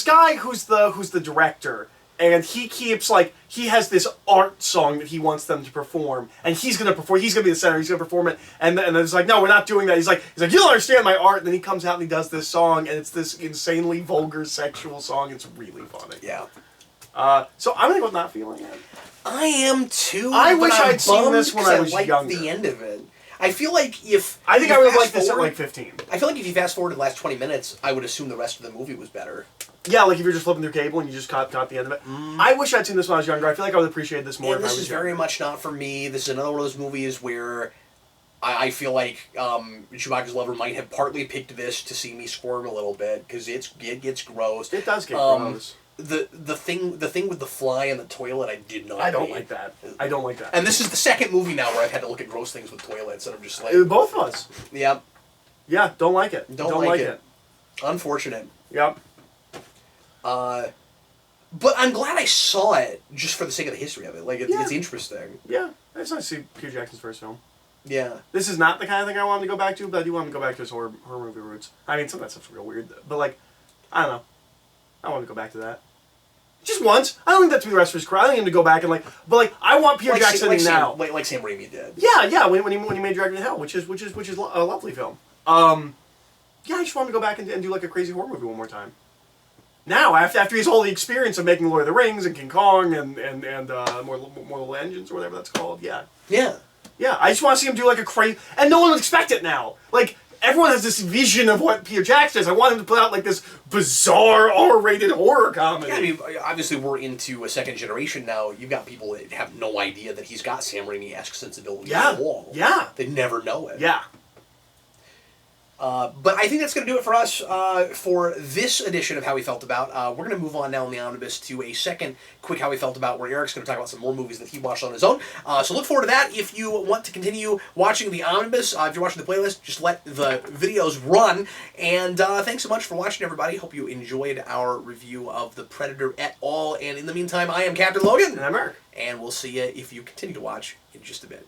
guy who's the director, and he keeps like, he has this art song that he wants them to perform, and he's gonna perform. He's gonna be the center. He's gonna perform it, and it's like, no, we're not doing that. He's like, you don't understand my art. And then he comes out and he does this song, and it's this insanely vulgar sexual song. It's really funny. Yeah. So I'm gonna go with not feeling it. I am too. I wish I'd seen this when I was younger. The end of it. I feel like if I think I would have liked this at like 15. I feel like if you fast forward to the last 20 minutes, I would assume the rest of the movie was better. Yeah, like if you're just flipping through cable and you just caught the end of it. I wish I'd seen this when I was younger. I feel like I would appreciate this more. And this is very much not for me. This is another one of those movies where I feel like Chewbacca's lover might have partly picked this to see me squirm a little bit because it gets gross. It does get gross. The thing with the fly in the toilet, I did not. I don't like that. I don't like that. And this is the second movie now where I've had to look at gross things with toilets, and I'm just like, both of us. Yep. Yeah, don't like it. Don't like it. Unfortunate. Yep. But I'm glad I saw it just for the sake of the history of it. Like it's interesting. Yeah, it's nice to see Peter Jackson's first film. Yeah. This is not the kind of thing I wanted to go back to, but I do want to go back to his horror movie roots. I mean, some of that stuff's real weird, but like, I don't know. I want to go back to that. Just once. I don't think that to be the rest of his career. I don't need him to go back and like, but like, I want Peter Jackson now. Like Sam Raimi did. Yeah. When he made Dragon in Hell, which is a lovely film. Yeah, I just want to go back and do like a crazy horror movie one more time. Now, after he's all the experience of making Lord of the Rings and King Kong and Mortal Engines or whatever that's called. Yeah. Yeah. Yeah. I just want to see him do like a crazy, and no one would expect it now. Like. Everyone has this vision of what Peter Jackson is. I want him to put out like this bizarre R-rated horror comedy. Yeah, I mean, obviously we're into a second generation now. You've got people that have no idea that he's got Sam Raimi-esque sensibility at all. Yeah. They never know it. Yeah. But I think that's going to do it for us for this edition of How We Felt About. We're going to move on now in the omnibus to a second quick How We Felt About, where Eric's going to talk about some more movies that he watched on his own. So look forward to that. If you want to continue watching the omnibus, if you're watching the playlist, just let the videos run. And thanks so much for watching, everybody. Hope you enjoyed our review of The Predator et al. And in the meantime, I am Captain Logan. And I'm Eric. And we'll see you if you continue to watch in just a bit.